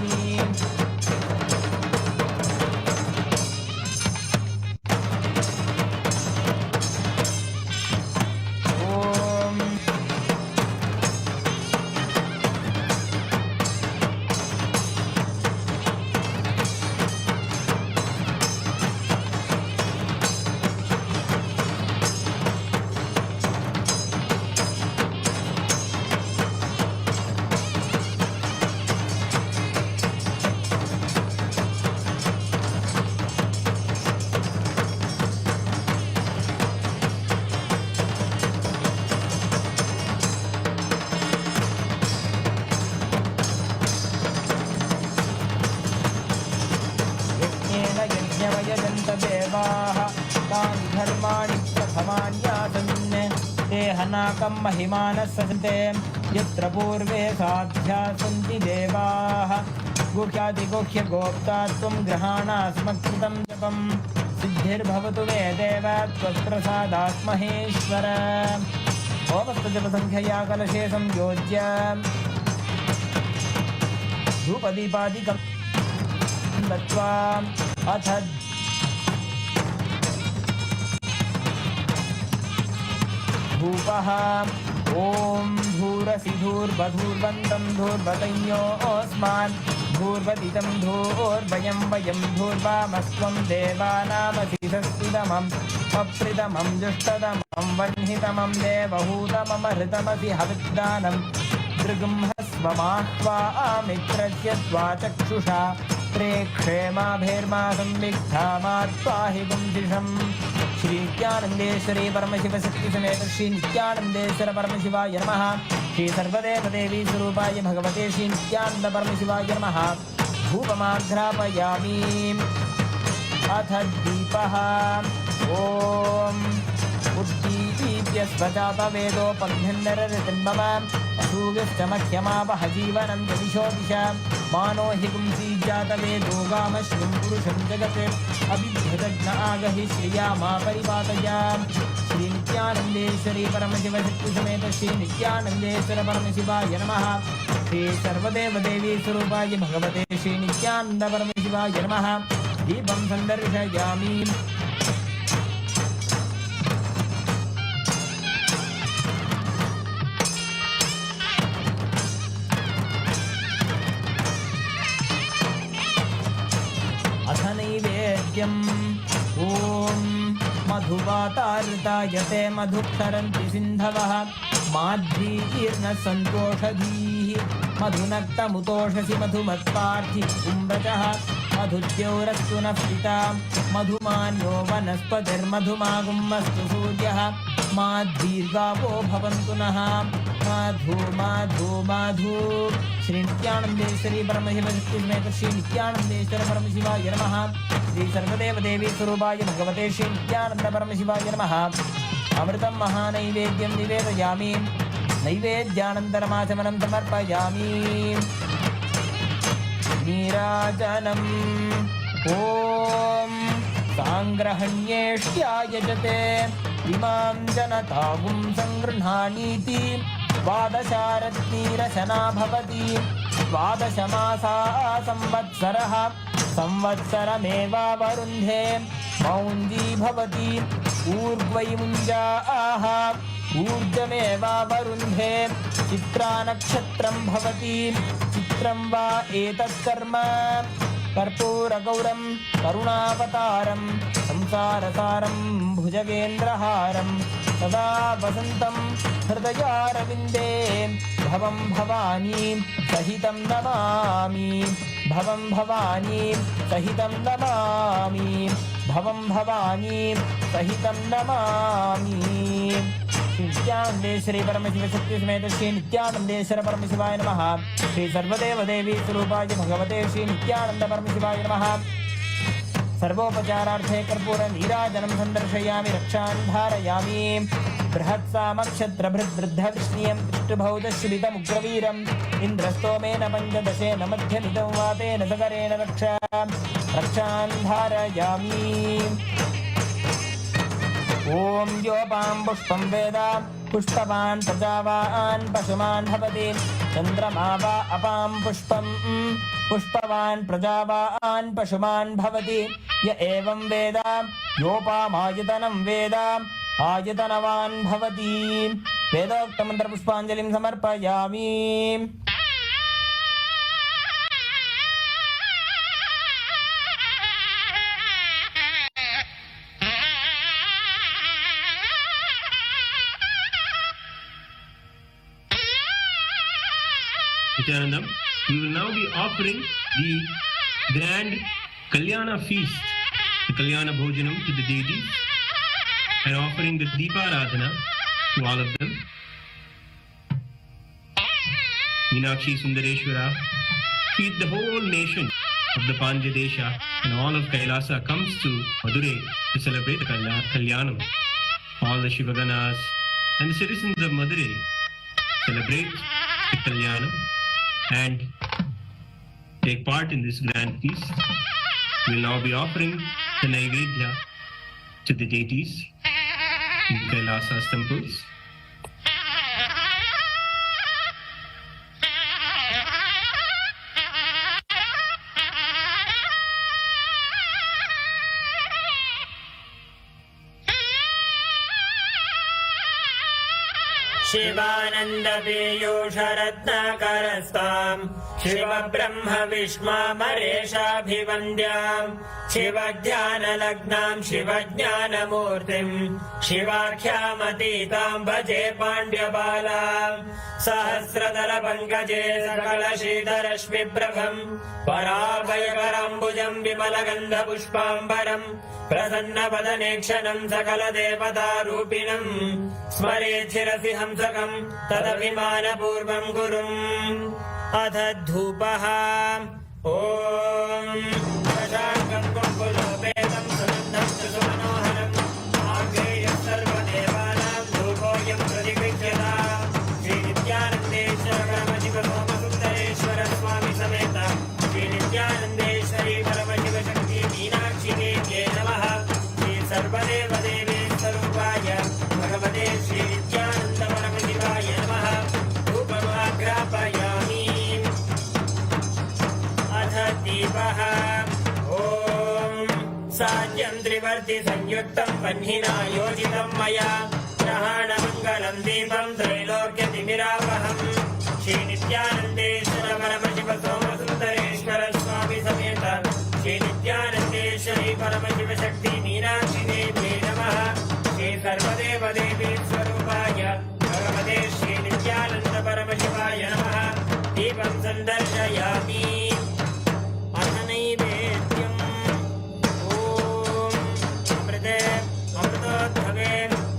देवाः तानि धर्माणि प्रथमान्यासन् ते हनाकं महिमानः सन्ते यत्र पूर्वे साध्या सन्ति देवाः गुह्यातिगुह्य गोप्ता त्वं ग्रहाणास्मत्कृतं जपं सिद्धिर्भवतु मे देव त्वत्प्रसादात् महेश्वर ओमस्तजपसङ्ख्यया कलशे संयोज्य धूपदीपादिकं दत्त्वा अथ धूपः ॐ धूरसि धूर्बधूर्वन्तं धूर्वतयोऽस्मान् धूर्वदितं धूर्वयं वयं धूर्वामस्त्वं देवानामसि षष्टितमम् अप्रितमं जुष्टतमं वह्नितमं देवहूतममहृतमसि हविद्दानं दृगंहस्वमाह्वामित्रस्य त्वाचक्षुषा प्रेक्षेमाभिर्मा संविग्धामात्पाहि गुंसिषम् श्रीनित्यानन्देश्वरी परमशिवशक्ति समेत श्री नित्यानन्देश्वर परमशिवाय नमः श्री सर्वदेवदेवी स्वरूपाय भगवते श्री नित्यानन्द परमशिवाय नमः धूपमाघ्रापयामि अथ दीपः ॐ उद्दीप्यस्वजातवेदोपघ्नरतिर्मम असूगश्च मह्यमावह जीवनं च दिशो दिशा मानो हि पुंसीज्जातवेदो गामश्रुं पुरुषं जगत् अभिभ्यदग्न आगहि श्रिया मा परिपातया श्री नित्यानन्देश्वरी परमशिवशक्तिसमेत श्री नित्यानन्देश्वर परमशिवाय नमः श्री सर्वदेवदेवी स्वरूपाय भगवते श्री नित्यानन्द परमशिवाय नमः दीपं सन्दर्शयामि अथ नैवेद्यम् ॐ मधुवातार्तायते मधुक्षरन्ति सिन्धवः माध्वीर्न सन्तोषधीः मधुनक्तमुतोषसि मधुमत्पार्थि उम्रजः मधुद्यौरस्तु नः पिता मधुमान्यो वनस्पतिर्मधुमागुम्मस्तु सूर्यः माद्दीर्घावो भवन्तु नः माधु माधु माधु श्री नित्यानन्देश्वरी परमशिवशक्तिसमेत श्री नित्यानन्देश्वर परमशिवाय नमः श्री सर्वदेवदेवी स्वरूपाय भगवते श्री नित्यानन्द परमशिवाय नमः अमृतं महानैवेद्यं निवेदयामि नैवेद्यानन्तरमाचमनं समर्पयामि नीराजनम् ॐ साङ्ग्रहण्येष्यायजते इमां जनतागुं सङ्गृह्णानीति द्वादशारत्नीरशना भवति द्वादशमासा संवत्सरः संवत्सरमेवावरुन्धे मौञ्जी भवति ऊर्ध्वै मुञ्जाः ऊर्जमेवावरुन्धे चित्रानक्षत्रं भवति चित्रं वा एतत्कर्म कर्पूरगौरं करुणावतारं संसारसारं भुजगेन्द्रहारं सदा वसन्तं हृदयारविन्दे भवं भवानी सहितं नमामि भवं भवानी सहितं नमामि भवं भवानी सहितं नमामि नित्यानन्देश्वरी परमशिवशक्तिसमेत श्री नित्यानन्देश्वर परमशिवाय नमः श्री सर्वदेवदेवी स्वरूपाय भगवते श्री नित्यानन्द परमशिवाय नमः सर्वोपचारार्थे कर्पूर नीराजनं सन्दर्शयामि रक्षान् धारयामि बृहत्सामक्षत्रभृद्वृद्धविष्णीयं दृष्टुभौतश्रितमुग्रवीरम् इन्द्रस्तोमेन पञ्चदशेन मध्यमिदं वातेन सकरेण रक्षान् धारयामि ॐ योपां पुष्पं वेद पुष्पवान् प्रजावान् पशुमान् भवति चन्द्रमा वा अपां पुष्पं पुष्पवान् प्रजावान् पशुमान् भवति य एवं वेद योपामायतनं वेद आयतनवान् भवति वेदोक्तमन्त्रपुष्पाञ्जलिं समर्पयामि Nityanandam, we will now be offering the grand Kalyana feast, the Kalyana Bhojanam to the deities, and offering the Deeparadhana to all of them. Meenakshi Sundareshwara, feed the whole nation of the Panjadesha and all of Kailasa comes to Madurai to celebrate the Kalyanam. All the Shivaganas and the citizens of Madurai celebrate the Kalyanam and take part in this grand feast. We will now be offering the Naivedya to the deities in Kailasa's temples. Shivanand पीयूषरत्नाकरस्तां Shiv ब्रह्म विष्मामरेशाभिवन्द्यां शिवध्यानलग्नां शिवज्ञानमूर्तिं शिवाख्यामतीतां भजे पाण्ड्यबालां सहस्रदलपङ्कजे सकलशीतरश्मिप्रभं पराभयकराम्बुजं विमलगन्धपुष्पाम्बरम् प्रसन्नवदनेक्षणं सकलदेवतारूपिणं स्मरेच्छिरसि हंसकं तदभिमानपूर्वं गुरुम् अथ धूपः ॐ शशाङ्कं कुङ्कुलोपेतं सुगन्धं च सुमनोहरम् आग्नेयः सर्वदेव साध्यं त्रिवर्ति संयुक्तं वह्निना योजितं मया ग्रहाणमङ्गलं दीपं त्रैलोक्यतिमिरावहम् श्रीनित्यानन्देश्वर परमशिव सोमसुन्दरेश्वर स्वामी समेत श्रीनित्यानन्देश्वरी परमशिव शक्ति मीनाक्षी देव्यै नमः श्री सर्वदेवदेवी स्वरूपाय भगवते श्रीनित्यानन्द परमशिवाय नमः दीपं सन्दर्शयामि अननैवेद्यम् अमृतोद्भवे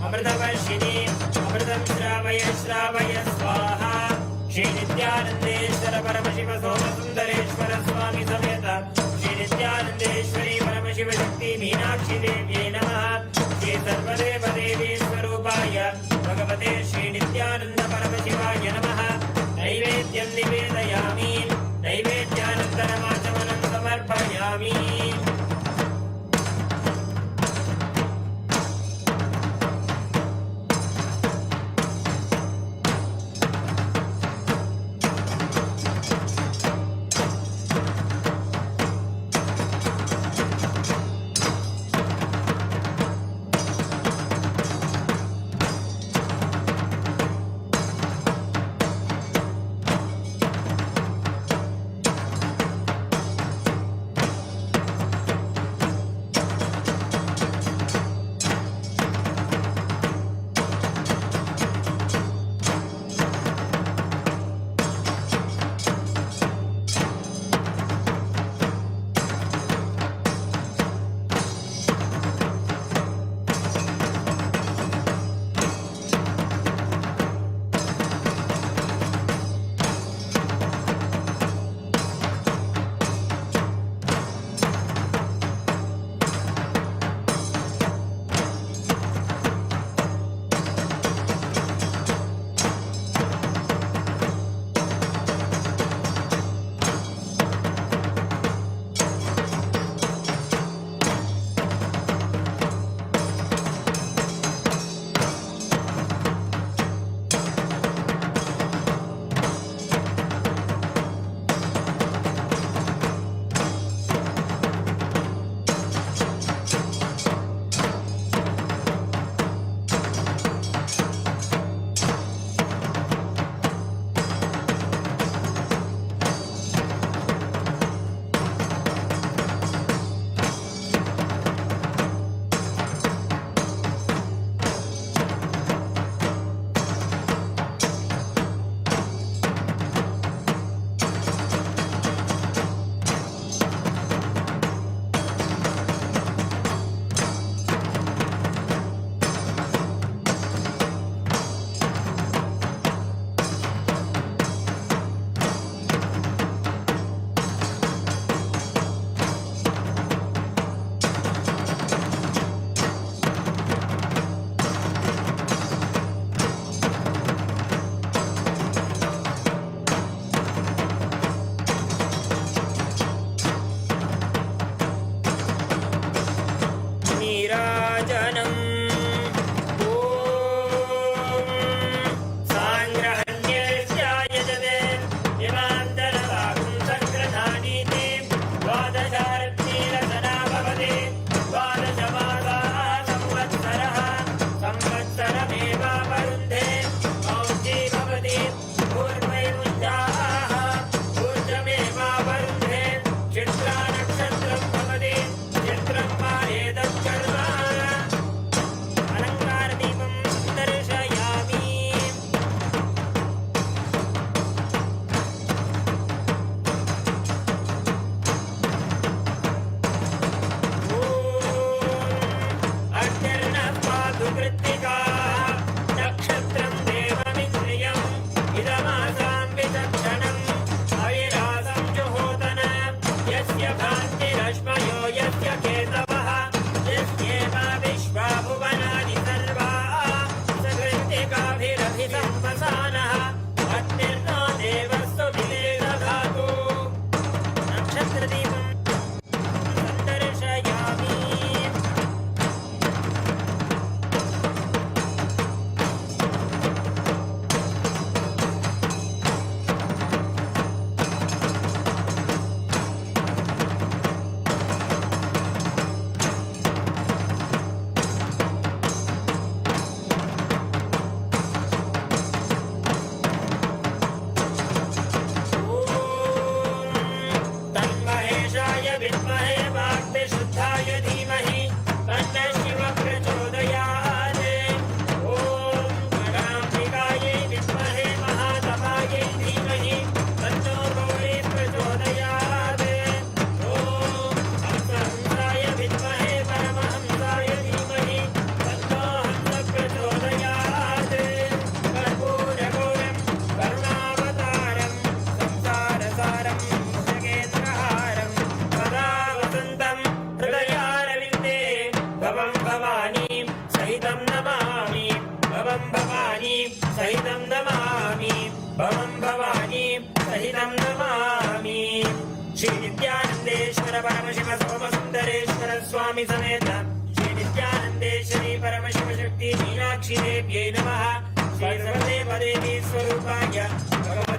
अमृतवर्षिणि अमृतं श्रावय श्रावय स्वाहा श्रीनित्यानन्देश्वर परमशिव सोमसुन्दरेश्वर स्वामी समेत श्रीनित्यानन्देश्वरी परमशिव शक्ति मीनाक्षी देव्यै नमः श्री सर्वदेवदेवी स्वरूपाय भगवते श्रीनित्यानन्द परमशिवाय नमः नैवेद्यं निवेदयामि नैवेद्यानन्तरमाचमनं समर्पयामि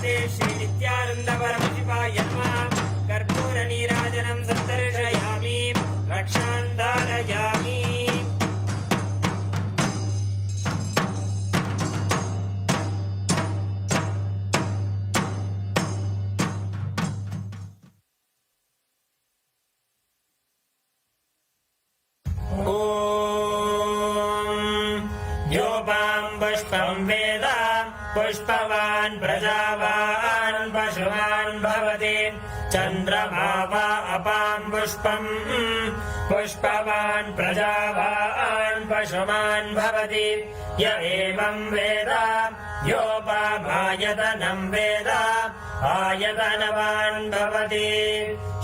भगवते श्री नित्यानंद परमशिवाय नमः कर्पूर नीराजनं सन्दर्शयामि रक्षां धारयामि पुष्पं वेद पुष्पवान् प्रजावान् पशुवान् भवति चन्द्रमा वा अपां पुष्पम् पुष्पवान् प्रजावान् पशुमान् भवति य एवं वेद योपामायतनं वेद आयतनवान् भवति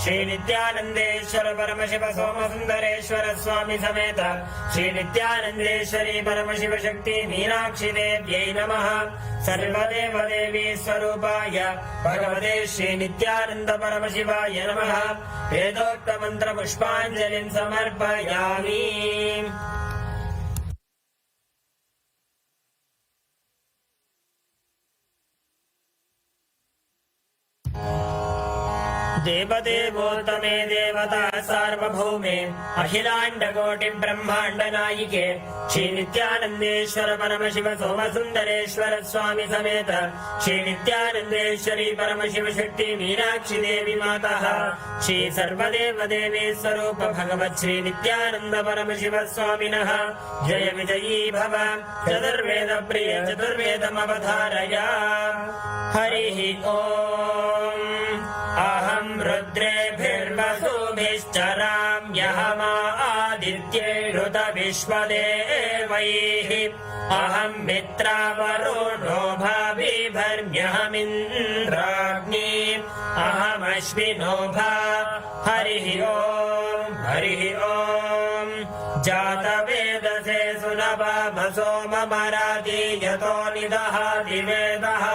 श्री नित्यानंदेश्वर परमशिव सोमसुंदरेश्वर स्वामी समेत श्री नित्यानंदेश्वरी परमशिव शक्ति मीनाक्षी देव्यै नमः सर्वदेव देवी स्वरूपाय भगवते श्री नित्यानंद परमशिवाय नमः वेदोक्त मंत्र पुष्पांजलिं समर्पयामि देवदेवोत्तमे देवता सार्वभौमे अखिलाण्डकोटि ब्रह्माण्ड नायिके श्री नित्यानंदेश्वर परमशिव सोमसुंदरेश्वर स्वामी समेत श्री नित्यानंदेश्वरी परमशिव शक्ति मीनाक्षी देवी मातः श्री सर्वदेव देवी स्वरूप भगवत् श्री नित्यानंद परमशिव स्वामिनः जय विजयी भव चतुर्वेद प्रिय चतुर्वेदमवधारय हरिः ओम् अहं रुद्रेभिर्वसुभिश्चराम्यहमादित्यैरुत विश्वदेवैः अहं मित्रावरुणो भाविभर्म्यहमिन्द्राग्नि अहमश्विनो भा हरिः ओम् जातवेदसे सुनवामसो ममराति यतो निदहाति वेदः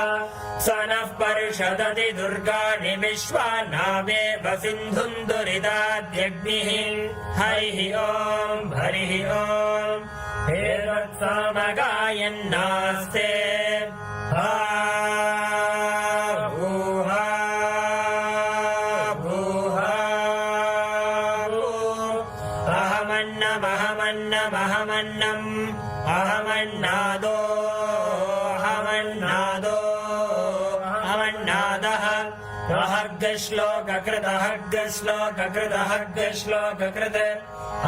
स नः पर्षदति दुर्गाणि विश्वानावेव सिन्धुं दुरिताद्यग्निः हरिः ओम् हेतत्सामगायन्नास्ते अहमन्नादः हर्गश्लोककृत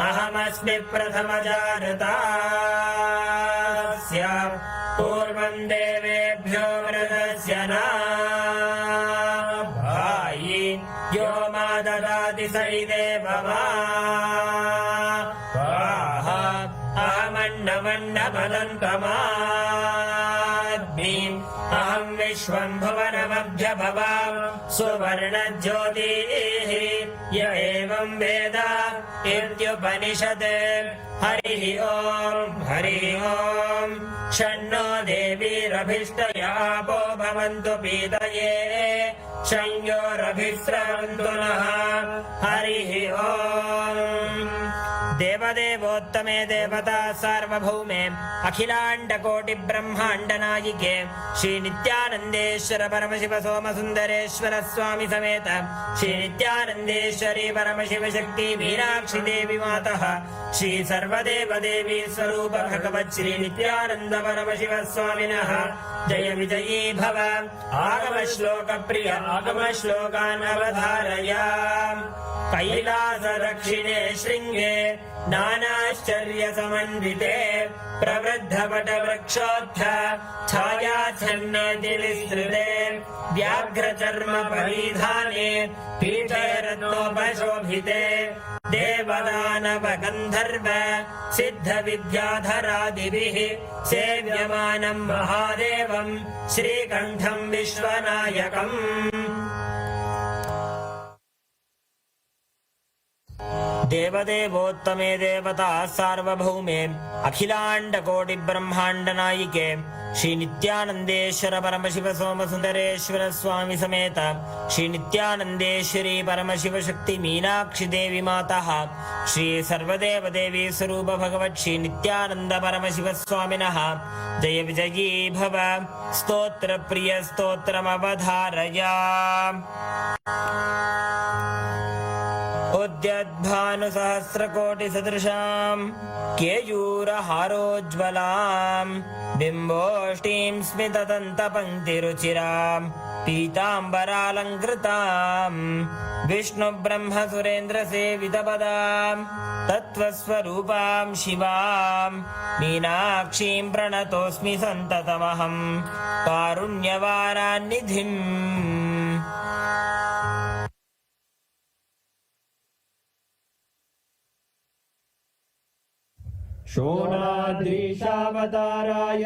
अहमस्मि प्रथमजारतास्य पूर्वं देवेभ्यो मृतस्य नाभायि यो मा ददाति स इदेव मा अहमन्नमन्नमदन्तमाद्मीम् अहं विश्वं भुवनमभ्यभवाम् सुवर्णज्योतिः य एवं वेद इत्युपनिषत् हरिः ओम् षण्णो देवीरभिष्टयापो भवन्तु पीतये संयोरभिस्रवन्तु नः हरिः ओम् देवदेवोत्तमे देवता सार्वभौमे अखिलाण्डकोटि ब्रह्माण्ड नायिके श्री नित्यानंदेश्वर परमशिव सोमसुंदरेश्वर स्वामी समेत श्री नित्यानंदेश्वरी परमशिव शक्ति मीनाक्षी देवी मातः श्री सर्वदेव देवी स्वरूप भगवत् श्री नित्यानंद परमशिव स्वामिनः जय विजयी भव आगम श्लोक प्रिय आगम श्लोकान् अवधारय कैलास दक्षिणे शृंगे नानाश्चर्य समन्विते प्रवृद्धवट वृक्षोत्थ छायाच्छन्नति विस्तृते व्याघ्रचर्म परिधाने पीठे रत्नोपशोभिते देवदानव गन्धर्व सिद्ध विद्याधरादिभिः सेव्यमानं महादेवं श्रीकण्ठं विश्वनायकम् देवदेवोत्तमे देवता सार्वभौमे अखिलाण्डकोटिब्रह्माण्डनायिके श्रीनित्यानन्देश्वर परमशिव सोमसुन्दरेश्वर स्वामी समेत श्रीनित्यानन्देश्वरी परमशिवशक्ति मीनाक्षि देवी मातः श्री सर्वदेवदेवी स्वरूप भगवत् श्रीनित्यानन्द परमशिव स्वामिनः जय विजयी भव स्तोत्र प्रिय स्तोत्रमवधारया उद्यद्भानुसहस्रकोटिसदृशां केयूरहारोज्ज्वलां बिम्बोष्टीं स्मितदन्तपङ्क्तिरुचिरां पीताम्बरालङ्कृतां विष्णुब्रह्मसुरेन्द्रसेवितपदां तत्त्वस्वरूपां शिवां मीनाक्षीं प्रणतोऽस्मि सन्ततमहं कारुण्यवारान्निधिम् शोणाद्रीशावताराय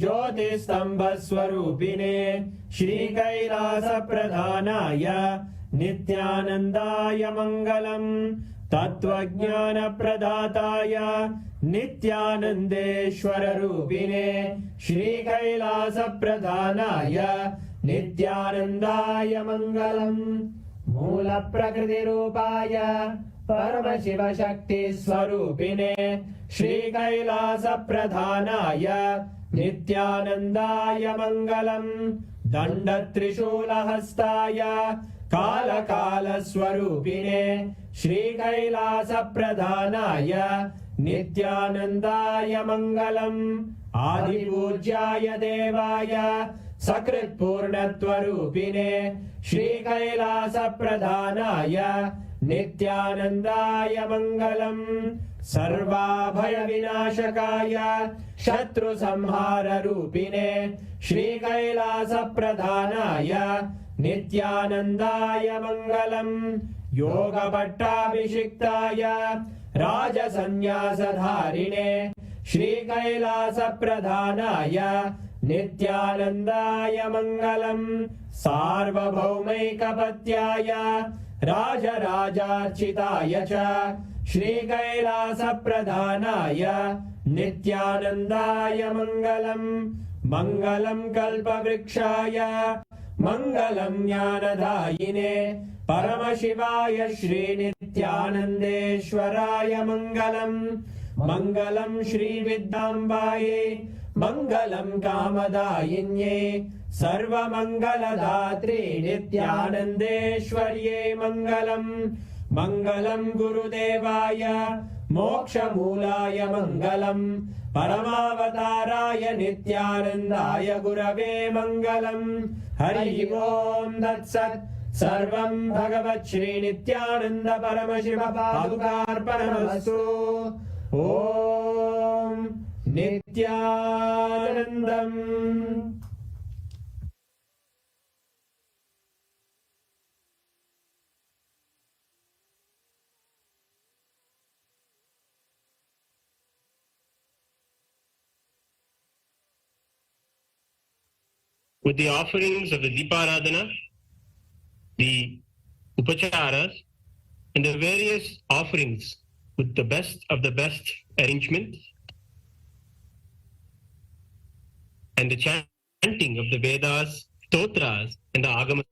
ज्योतिस्तम्भस्वरूपिणे श्रीकैलासप्रधानाय नित्यानन्दाय मङ्गलम् तत्त्वज्ञानप्रदाताय नित्यानन्देश्वररूपिणे श्रीकैलासप्रधानाय नित्यानन्दाय मङ्गलम् मूलप्रकृतिरूपाय परमशिवशक्तिस्वरूपिणे श्रीकैलासप्रधानाय नित्यानन्दाय मङ्गलम् दण्डत्रिशूलहस्ताय कालकालस्वरूपिणे श्रीकैलासप्रधानाय नित्यानन्दाय मङ्गलम् आदिपूज्याय देवाय सकृत्पूर्णत्वरूपिणे श्रीकैलासप्रधानाय नित्यानन्दाय मङ्गलम् सर्वाभयविनाशकाय शत्रुसंहाररूपिणे श्रीकैलासप्रधानाय नित्यानन्दाय मङ्गलम् योगपट्टाभिषिक्ताय राजसन्न्यासधारिणे श्रीकैलासप्रधानाय नित्यानन्दाय मङ्गलम् सार्वभौमैकपत्याय राजराजार्चिताय च श्रीकैलासप्रधानाय नित्यानन्दाय मङ्गलम् मङ्गलम् कल्पवृक्षाय मङ्गलम् ज्ञानदायिने परमशिवाय श्रीनित्यानन्देश्वराय मङ्गलम् मङ्गलम् श्रीविद्याम्बायै मङ्गलम् कामदायिन्ये सर्वमङ्गलदात्रे नित्यानन्देश्वर्यै मङ्गलम् मङ्गलम् गुरुदेवाय मोक्षमूलाय मङ्गलम् परमावताराय नित्यानन्दाय गुरवे मङ्गलम् हरि ओम् तत्सत् सर्वं भगवत् श्रीनित्यानन्द परमशिव पादुकार्पणमस्तु ॐ नित्यानन्दम् With the offerings of the Deeparadhana, the upacharas, and the various offerings with the best of the best arrangements, and the chanting of the Vedas, Stotras, and the Agama.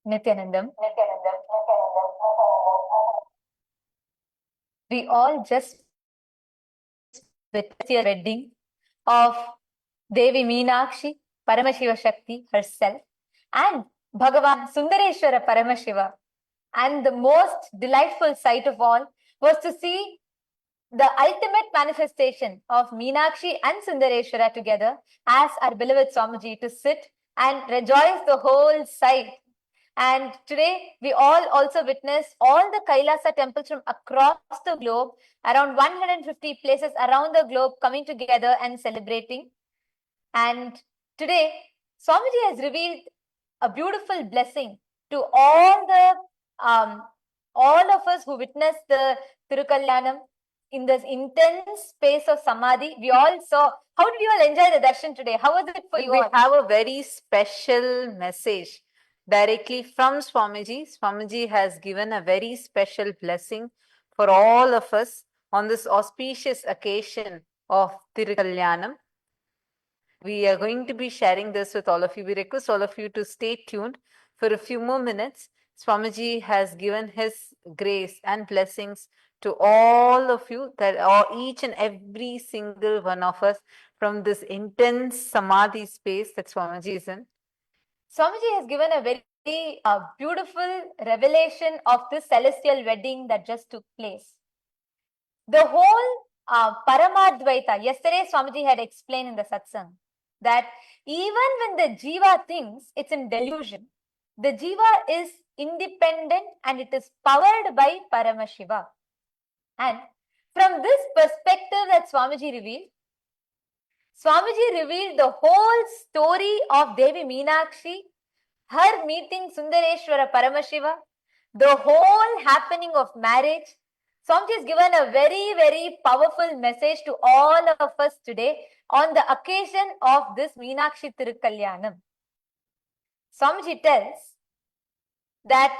Nityanandam. We all just witnessed the wedding of Devi Meenakshi, Paramashiva Shakti herself, and Bhagavan Sundareshwara Paramashiva. And the most delightful sight of all was to see the ultimate manifestation of Meenakshi and Sundareshwara together as our beloved Swamiji to sit and rejoice the whole sight. And today we all also witness all the Kailasa temples from across the globe, around 150 places around the globe coming together and celebrating. And today Swamiji has revealed a beautiful blessing to all of us who witnessed the Tirukalyanam in this intense space of Samadhi. We all saw. How did you all enjoy the darshan today? How was it for you We all? have a very special message directly from Swamiji. Swamiji has given a very special blessing for all of us on this auspicious occasion of Tirukalyanam. We are going to be sharing this with all of you. We request all of you to stay tuned for a few more minutes. Swamiji has given his grace and blessings to all of you, that each and every single one of us, from this intense Samadhi space that Swamiji is in. Swamiji has given a very beautiful revelation of this celestial wedding that just took place. The whole Paramadvaita, yesterday Swamiji had explained in the satsang that even when the jiva thinks it's in delusion, the jiva is independent and it is powered by Paramashiva. And from this perspective that Swamiji revealed the whole story of Devi Meenakshi, her meeting Sundareshwara Paramashiva, the whole happening of marriage. Swamiji has given a very, very powerful message to all of us today on the occasion of this Meenakshi Tirukalyanam. Swamiji tells that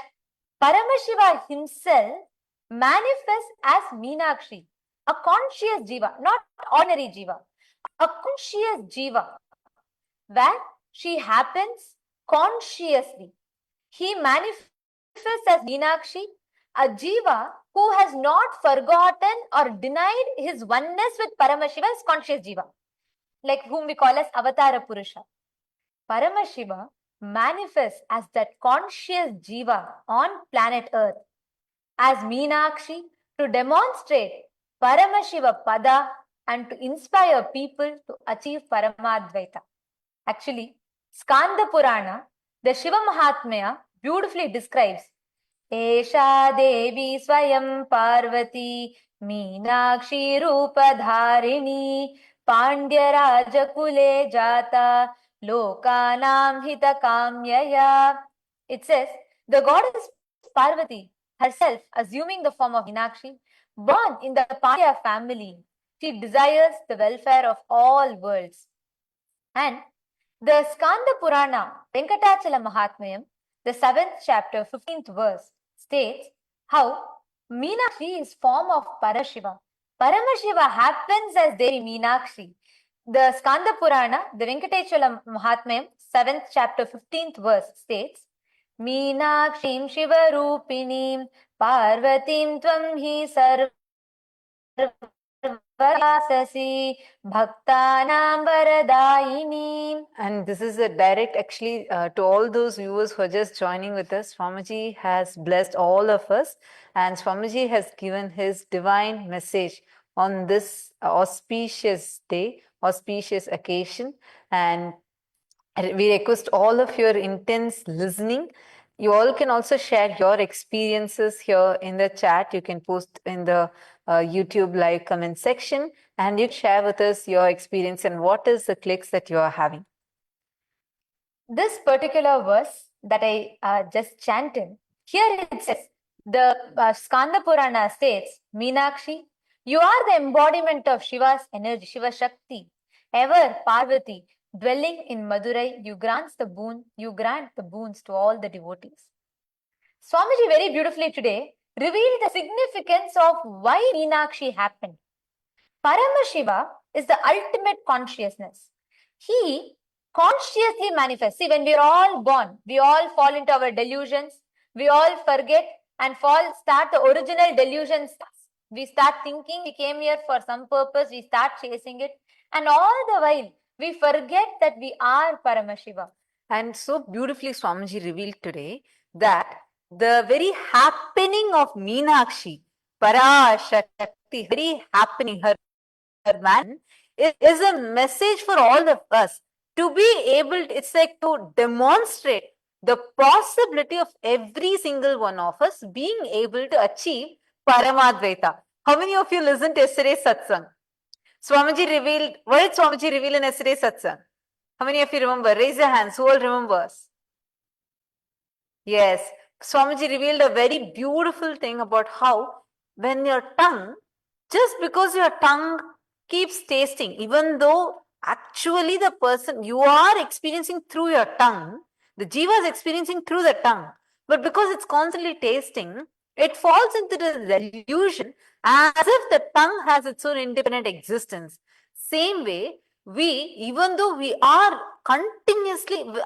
Paramashiva himself manifests as Meenakshi, a conscious jiva, not ordinary jiva, a conscious jiva, where she happens consciously. He manifests as Meenakshi, a jiva who has not forgotten or denied his oneness with Paramashiva as conscious jiva, like whom we call as Avatara Purusha. Paramashiva manifests as that conscious jiva on planet Earth as Meenakshi to demonstrate Paramashiva Pada and to inspire people to achieve Paramadvaita. Actually, Skanda Purana, the Shiva Mahatmya, beautifully describes Esha Devi Swayam Parvati Meenakshi Rupa Dharini Pandya Rajakule Jata Lokanam Hita Kamyaya. It says, the goddess Parvati herself, assuming the form of Meenakshi, born in the Pandya family, she desires the welfare of all worlds. And the Skanda Purana, Venkatachala Mahatmyam, the 7th chapter, 15th verse, states how Meenakshi is form of Parashiva. Paramashiva happens as Devi Meenakshi. The Skanda Purana, the Venkatachala Mahatmyam, 7th chapter, 15th verse, states Meenakshim Shiva Rupinim Parvatim Tvam Hi Sarvasasi Bhaktanam Varadayini. And this is a direct, actually, to all those viewers who are just joining with us. Swamiji has blessed all of us, and Swamiji has given his divine message on this auspicious day, auspicious occasion. And we request all of your intense listening. You all can also share your experiences here in the chat. You can post in the YouTube live comment section, and you share with us your experience and what is the clicks that you are having. This particular verse that I just chanted, here it says, the Skanda Purana states, Meenakshi, you are the embodiment of Shiva's energy, Shiva Shakti, ever Parvati, dwelling in Madurai, you grant the boons to all the devotees. Swamiji very beautifully today revealed the significance of why Meenakshi happened. Paramashiva is the ultimate consciousness. He consciously manifest. See, when we are all born, we all fall into our delusions. We all forget and start the original delusions. We start thinking we came here for some purpose. We start chasing it. And all the while, we forget that we are Paramashiva. And so beautifully Swamiji revealed today that the very happening of Meenakshi, Parashakti, very happening, her man, is a message for all of us to be able, it's like to demonstrate the possibility of every single one of us being able to achieve Paramadvaita. How many of you listened to yesterday's satsang? Swamiji revealed, what did Swamiji reveal in yesterday's satsang? How many of you remember? Raise your hands. Who all remembers? Yes. Swamiji revealed a very beautiful thing about how when your tongue, just because your tongue keeps tasting, even though actually the person you are experiencing through your tongue, the jiva is experiencing through the tongue, but because it's constantly tasting, it falls into the illusion as if the tongue has its own independent existence. Same way, we, even though we are continuously, we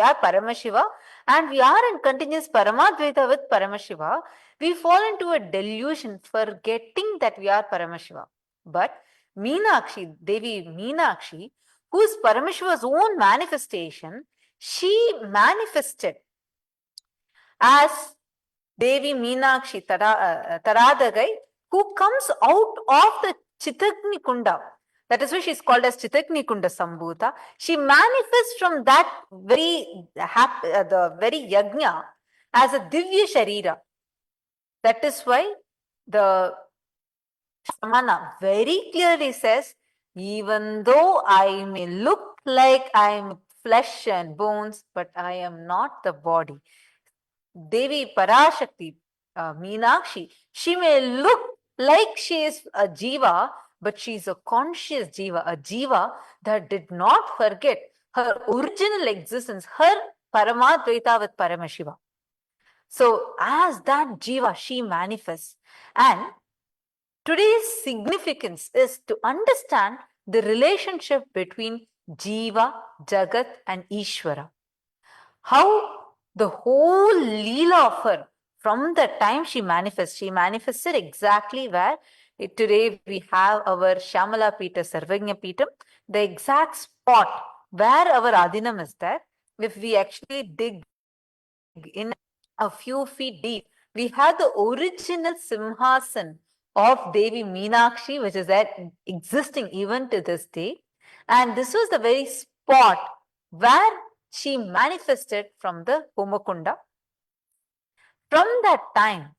are Paramashiva and we are in continuous Paramadvaita with Paramashiva, we fall into a delusion forgetting that we are Paramashiva. But Meenakshi, Devi Meenakshi, who is Paramashiva's own manifestation, she manifested as Devi Meenakshi Taradagai, who comes out of the Chitagni Kunda. That is why she is called as Chitagni Kunda Sambhuta. She manifests from that very the very yajna as a Divya Sharira. That is why the Samana very clearly says, even though I may look like I am flesh and bones, but I am not the body. Devi Parashakti, Meenakshi, she may look like she is a jiva, but she is a conscious jiva, a jiva that did not forget her original existence, her Paramadvaita with Paramashiva. So, as that jiva, she manifests. And today's significance is to understand the relationship between jiva, jagat, and Ishvara. How the whole Leela of her, from the time she manifested exactly where today we have our Shamala Pita, Sarvagnya Pitam, the exact spot where our Adinam is there. If we actually dig in a few feet deep, we have the original Simhasan of Devi Meenakshi, which is there existing even to this day. And this was the very spot where she manifested from the Homakunda. From that time,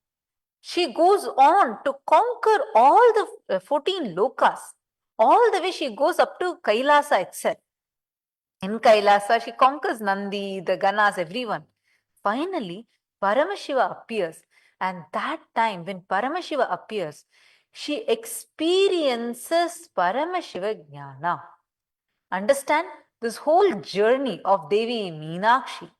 she goes on to conquer all the 14 lokas. All the way she goes up to Kailasa itself. In Kailasa, she conquers Nandi, the Ganas, everyone. Finally, Paramashiva appears. And that time, when Paramashiva appears, she experiences Paramashiva Jnana. Understand? This whole journey of Devi Meenakshi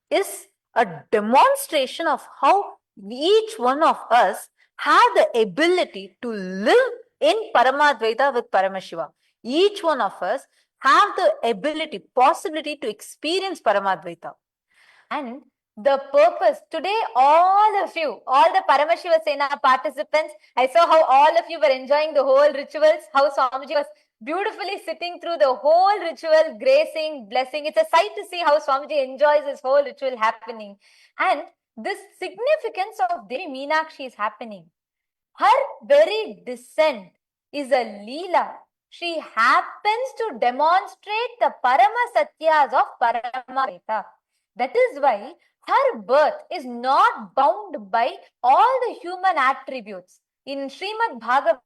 is a demonstration of how each one of us have the ability to live in Paramadvaita with Paramashiva. Each one of us have the ability, possibility to experience Paramadvaita. And the purpose today, all of you, all the Paramashiva Sena participants, I saw how all of you were enjoying the whole rituals, how Swamiji was beautifully sitting through the whole ritual, gracing, blessing. It's a sight to see how Swamiji enjoys this whole ritual happening. And this significance of Devi Meenakshi is happening. Her very descent is a Leela. She happens to demonstrate the Parama Satyas of Paramadvaita. That is why her birth is not bound by all the human attributes. In Srimad Bhagavatam,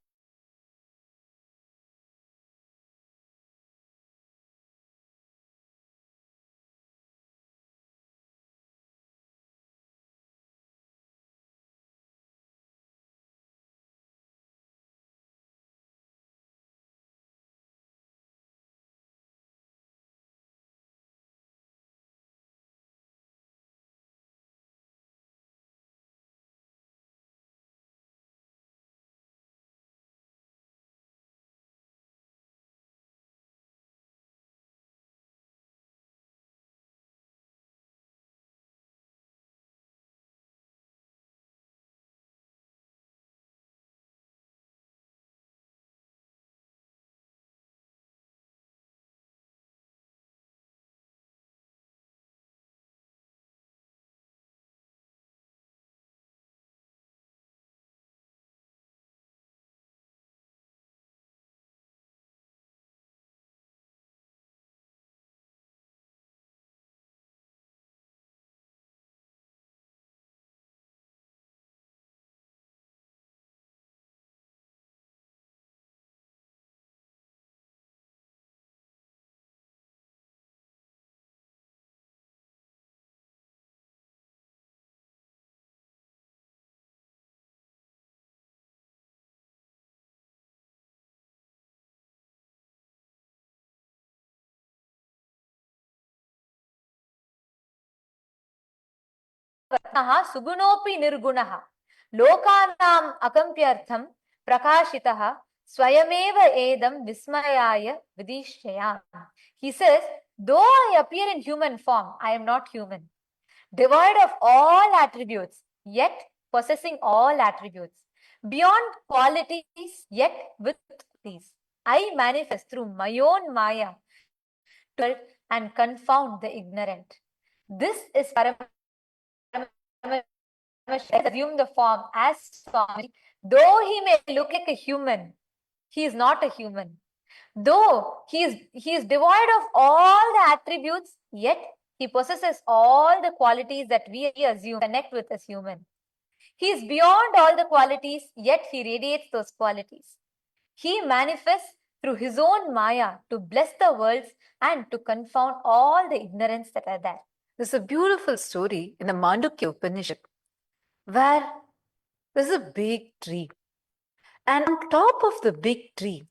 सुगुणोऽपि निर्गुणः लोकानाम् अकम्प्यर्थं प्रकाशितः स्वयमेव एदं विस्मयाय विदिश्ययाम्. He says, though I appear in human form, I am not human. Devoid of all attributes, yet possessing all attributes. Beyond qualities, yet with qualities. I manifest through my own Maya to and confound the ignorant. This is assume the form as Swami. Though he may look like a human, he is not a human. Though he is devoid of all the attributes, yet he possesses all the qualities that we assume connect with as human. He is beyond all the qualities, yet he radiates those qualities. He manifests through his own Maya to bless the worlds and to confound all the ignorance that are there. This is a beautiful story in the Mandukya Upanishad where there's a big tree, and on top of the big tree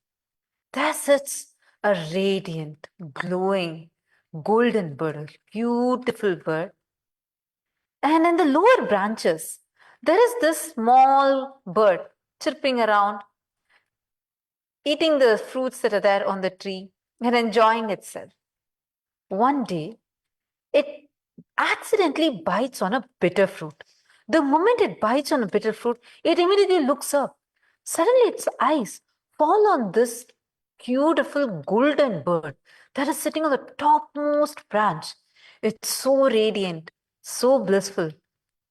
there sits a radiant, glowing, golden bird, a beautiful bird. And in the lower branches, there is this small bird chirping around, eating the fruits that are there on the tree and enjoying itself. One day, it accidentally bites on a bitter fruit. The moment it bites on a bitter fruit, it immediately looks up. Suddenly, its eyes fall on this beautiful golden bird that is sitting on the topmost branch. It's so radiant, so blissful,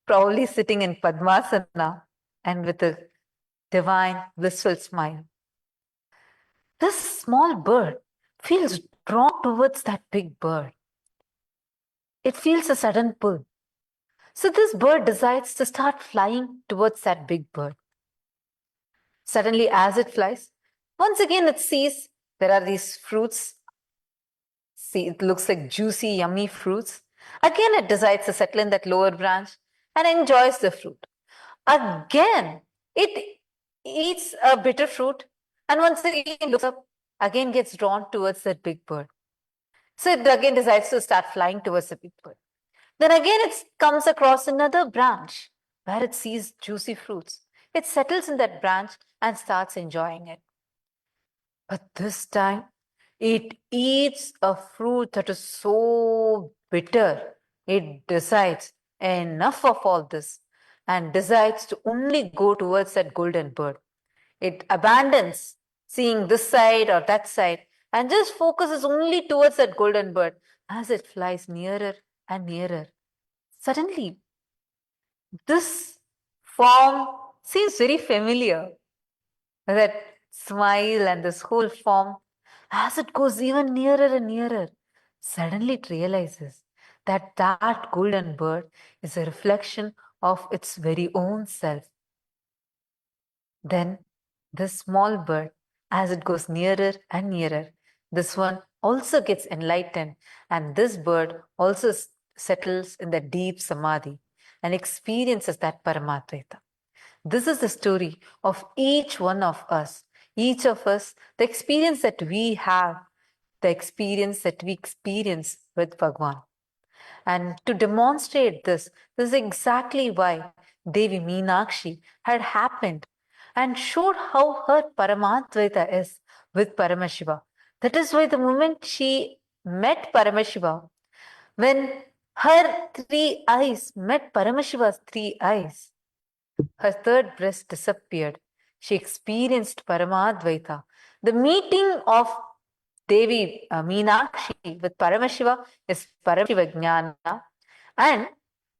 probably sitting in Padmasana and with a divine, blissful smile. This small bird feels drawn towards that big bird. It feels a sudden pull. So this bird decides to start flying towards that big bird. Suddenly, as it flies, once again it sees there are these fruits. See, it looks like juicy, yummy fruits. Again, it decides to settle in that lower branch and enjoys the fruit. Again, it eats a bitter fruit and once again looks up, again gets drawn towards that big bird. So it again decides to start flying towards the big bird. Then again it comes across another branch where it sees juicy fruits. It settles in that branch and starts enjoying it. But this time, it eats a fruit that is so bitter. It decides enough of all this and decides to only go towards that golden bird. It abandons seeing this side or that side and just focuses only towards that golden bird as it flies nearer and nearer. Suddenly, this form seems very familiar. That smile and this whole form, as it goes even nearer and nearer, suddenly it realizes that that golden bird is a reflection of its very own self. Then this small bird, as it goes nearer and nearer, this one also gets enlightened, and this bird also settles in the deep samadhi and experiences that Paramatvaita. This is the story of each one of us. Each of us, the experience that we have, the experience that we experience with Bhagwan. And to demonstrate this is exactly why Devi Meenakshi had happened and showed how her Paramatvaita is with Paramashiva. That is why the moment she met Paramashiva, when her three eyes met Paramashiva's three eyes, her third breast disappeared. She experienced Paramadvaita. The meeting of Devi Meenakshi with Paramashiva is Paramashiva Jnana. And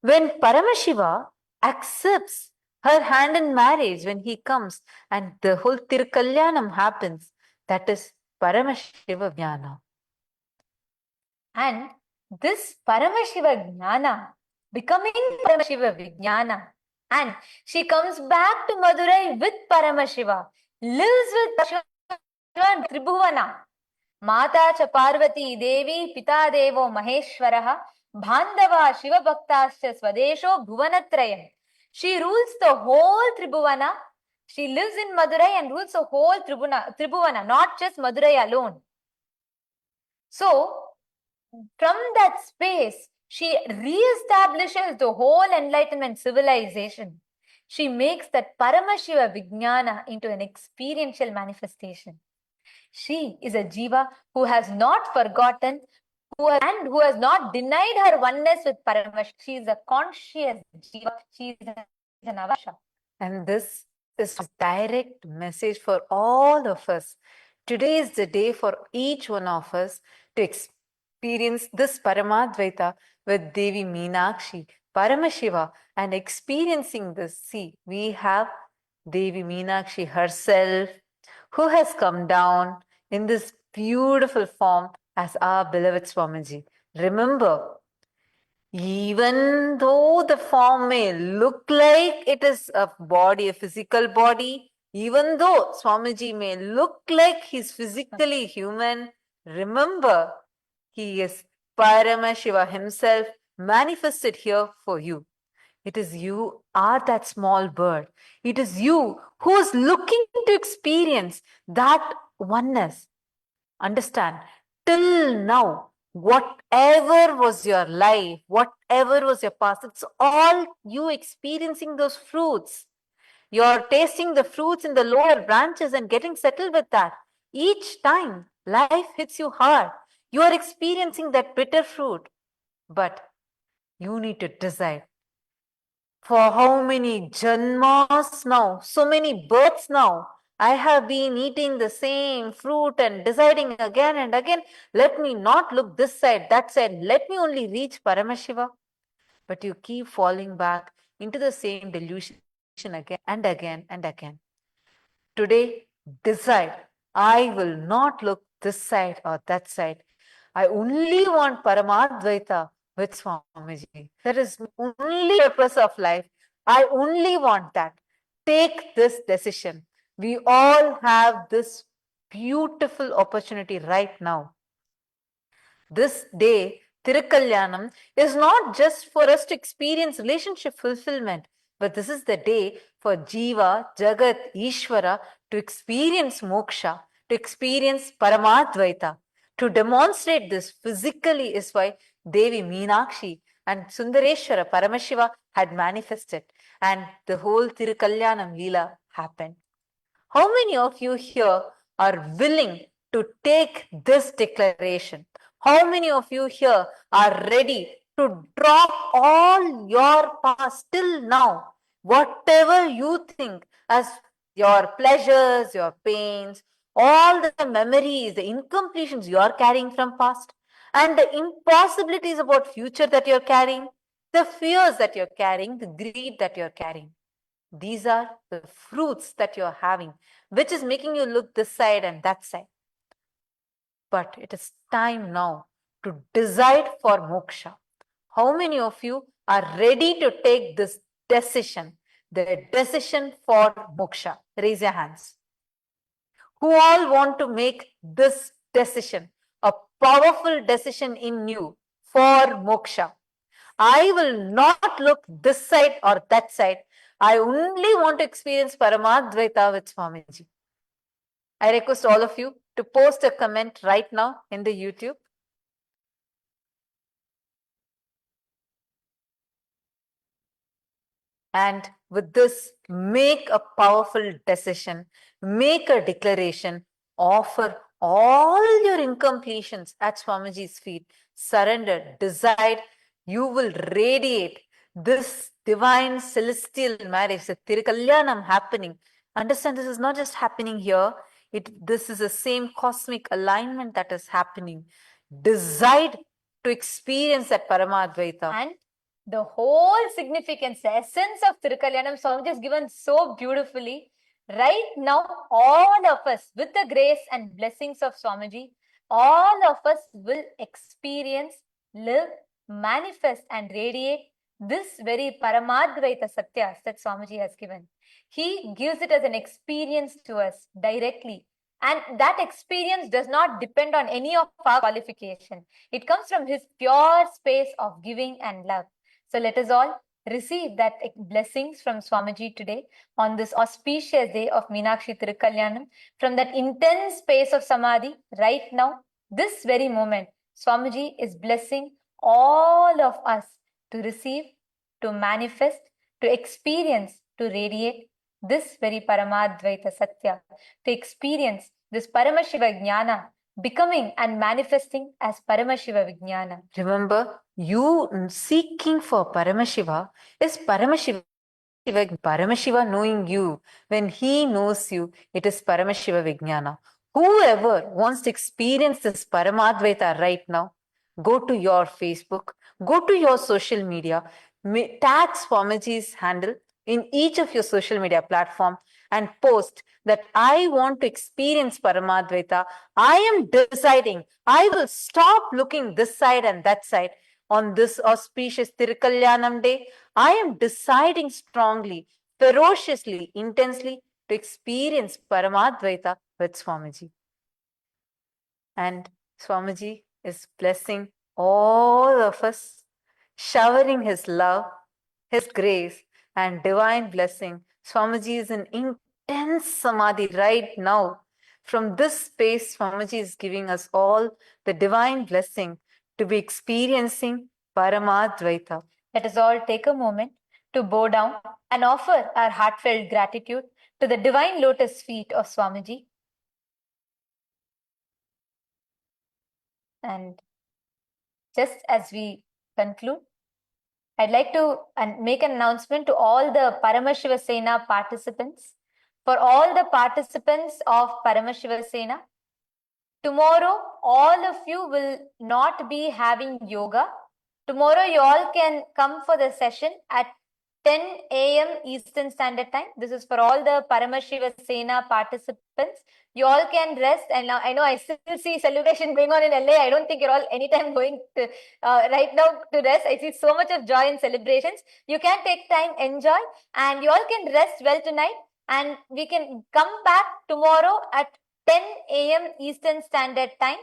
when Paramashiva accepts her hand in marriage, when he comes and the whole Tirukalyanam happens, that is Paramashiva Jnana. And this Paramashiva Jnana, becoming Paramashiva Vijnana, and she comes back to Madurai with Paramashiva, lives with Paramashiva and Tribhuvana. Mata cha Parvati Devi Pita Devo Maheshwaraha Bandhava Shiva Bhaktascha Swadesho Bhuvanatrayam. She rules the whole Tribhuvana. She lives in Madurai and rules the whole Tribhuvana, not just Madurai alone. So, from that space, She re-establishes the whole enlightenment civilization. She makes that Paramashiva Vijnana into an experiential manifestation. She is a Jiva who has not forgotten and who has not denied her oneness with Paramashiva. She is a conscious Jiva. She is an Avasha. And this is a direct message for all of us. Today is the day for each one of us to experience this Paramadvaita with Devi Meenakshi, Paramashiva, and experiencing this. See, we have Devi Meenakshi herself who has come down in this beautiful form as our beloved Swamiji. Remember, even though the form may look like it is a body, a physical body, even though Swamiji may look like he's physically human, remember, he is Paramashiva himself manifested here for you. It is you are that small bird. It is you who is looking to experience that oneness. Understand, till now, whatever was your life, whatever was your past, it's all you experiencing those fruits. You're tasting the fruits in the lower branches and getting settled with that. Each time life hits you hard, you are experiencing that bitter fruit. But you need to decide, for how many janmas now, so many births now, I have been eating the same fruit and deciding again and again, let me not look this side, that side, let me only reach Paramashiva. But you keep falling back into the same delusion again and again and again. Today, decide, I will not look this side or that side. I only want Paramadvaita with Swamiji. That is only purpose of life. I only want that. Take this decision. We all have this beautiful opportunity right now. This day, Tirukalyanam, is not just for us to experience relationship fulfillment, but this is the day for Jiva, Jagat, Ishvara to experience moksha, to experience Paramadvaita. To demonstrate this physically is why Devi Meenakshi and Sundareshwara Paramashiva had manifested, and the whole Tirukalyanam Leela happened. How many of you here are willing to take this declaration? How many of you here are ready to drop all your past till now? Whatever you think as your pleasures, your pains, all the memories, the incompletions you are carrying from past, and the impossibilities about future that you're carrying, the fears that you're carrying, the greed that you're carrying. These are the fruits that you're having, which is making you look this side and that side. But it is time now to decide for moksha. How many of you are ready to take this decision, the decision for moksha? Raise your hands. Who all want to make this decision, a powerful decision in you for moksha? I will not look this side or that side. I only want to experience Paramadvaita with Swamiji. I request all of you to post a comment right now in the YouTube. And with this, make a powerful decision, make a declaration, offer all your incompletions at Swamiji's feet, surrender, decide, you will radiate this divine celestial marriage, the Tirukalyanam happening. Understand, this is not just happening here. This is the same cosmic alignment that is happening. Decide to experience that Paramadvaita. And the whole significance, the essence of Tirukalyanam Swamiji is given so beautifully. Right now, all of us, with the grace and blessings of Swamiji, all of us will experience, live, manifest and radiate this very Paramadvaita Satyas that Swamiji has given. He gives it as an experience to us directly. And that experience does not depend on any of our qualification. It comes from his pure space of giving and love. So let us all receive that blessings from Swamiji today on this auspicious day of Meenakshi Tirukalyanam. From that intense space of Samadhi right now, this very moment, Swamiji is blessing all of us to receive, to manifest, to experience, to radiate this very Paramadvaita Satya, to experience this Paramashiva Jnana becoming and manifesting as Paramashiva Vijnana. Remember, you seeking for Paramashiva is Paramashiva. Paramashiva knowing you, when he knows you, it is Paramashiva Vijnana. Whoever wants to experience this Paramadvaita right now, go to your Facebook, go to your social media, tag Swamiji's handle in each of your social media platform and post that I want to experience Paramadvaita. I am deciding, I will stop looking this side and that side on this auspicious Tirukalyanam day. I am deciding strongly, ferociously, intensely to experience Paramadvaita with Swamiji. And Swamiji is blessing all of us, showering his love, his grace, and divine blessing. Swamiji is in intense samadhi right now. From this space, Swamiji is giving us all the divine blessing to be experiencing Paramadvaita. Let us all take a moment to bow down and offer our heartfelt gratitude to the divine lotus feet of Swamiji. And just as we conclude, I'd like to make an announcement to all the Paramashiva Sena participants. For all the participants of Paramashiva Sena, tomorrow all of you will not be having yoga. Tomorrow you all can come for the session at 10 a.m. Eastern Standard Time. This is for all the Paramashiva Sena participants. You all can rest. And now I know I still see celebration going on in LA. I don't think you're all anytime going to right now to rest. I see so much of joy and celebrations. You can take time, enjoy, and you all can rest well tonight. And we can come back tomorrow at 10 a.m. Eastern Standard Time.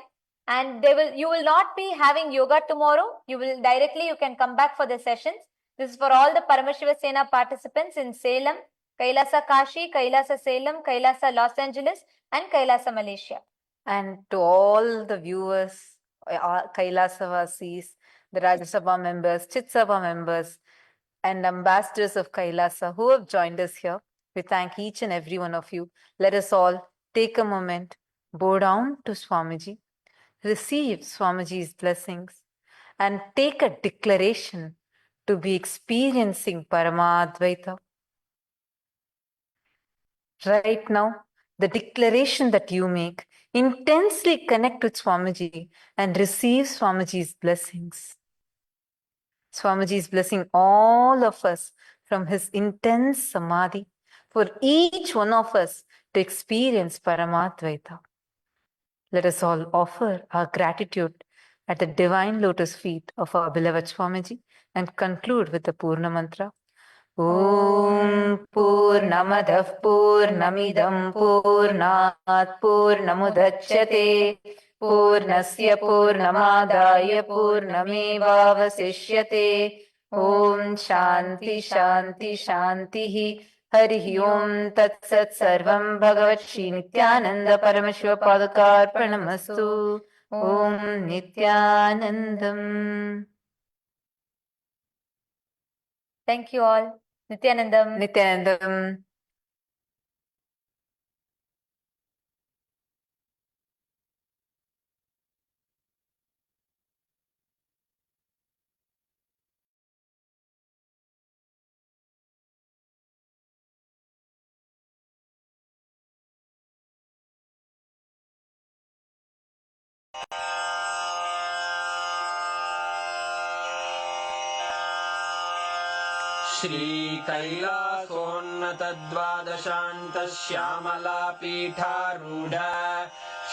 And you will not be having yoga tomorrow. You can come back for the sessions. This is for all the Paramashiva Sena participants in Salem, Kailasa Kashi, Kailasa Salem, Kailasa Los Angeles, and Kailasa Malaysia. And to all the viewers, Kailasa Vasis, the Rajya Sabha members, Chit Sabha members, and ambassadors of Kailasa who have joined us here, we thank each and every one of you. Let us all take a moment, bow down to Swamiji, receive Swamiji's blessings, and take a declaration to be experiencing Paramadvaita. Right now, the declaration that you make, intensely connect with Swamiji and receive Swamiji's blessings. Swamiji is blessing all of us from his intense samadhi for each one of us to experience Paramadvaita. Let us all offer our gratitude at the divine lotus feet of our beloved Swamiji and conclude with the Purna Mantra. Om Purnamadah Purnamidam Purnat Purnamudachyate Purnasya Purnamadaya Purnamevavasishyate. Om Shanti Shanti Shanti Harihi Om Tat Sat Sarvam Bhagavat Shri Nityananda Paramashiva Padakarpanamastu. Om Nityanandam. Thank you all. Nityanandam. Nityanandam. श्रीकैलासोन्नतद्वादशान्तश्यामलापीठारूढ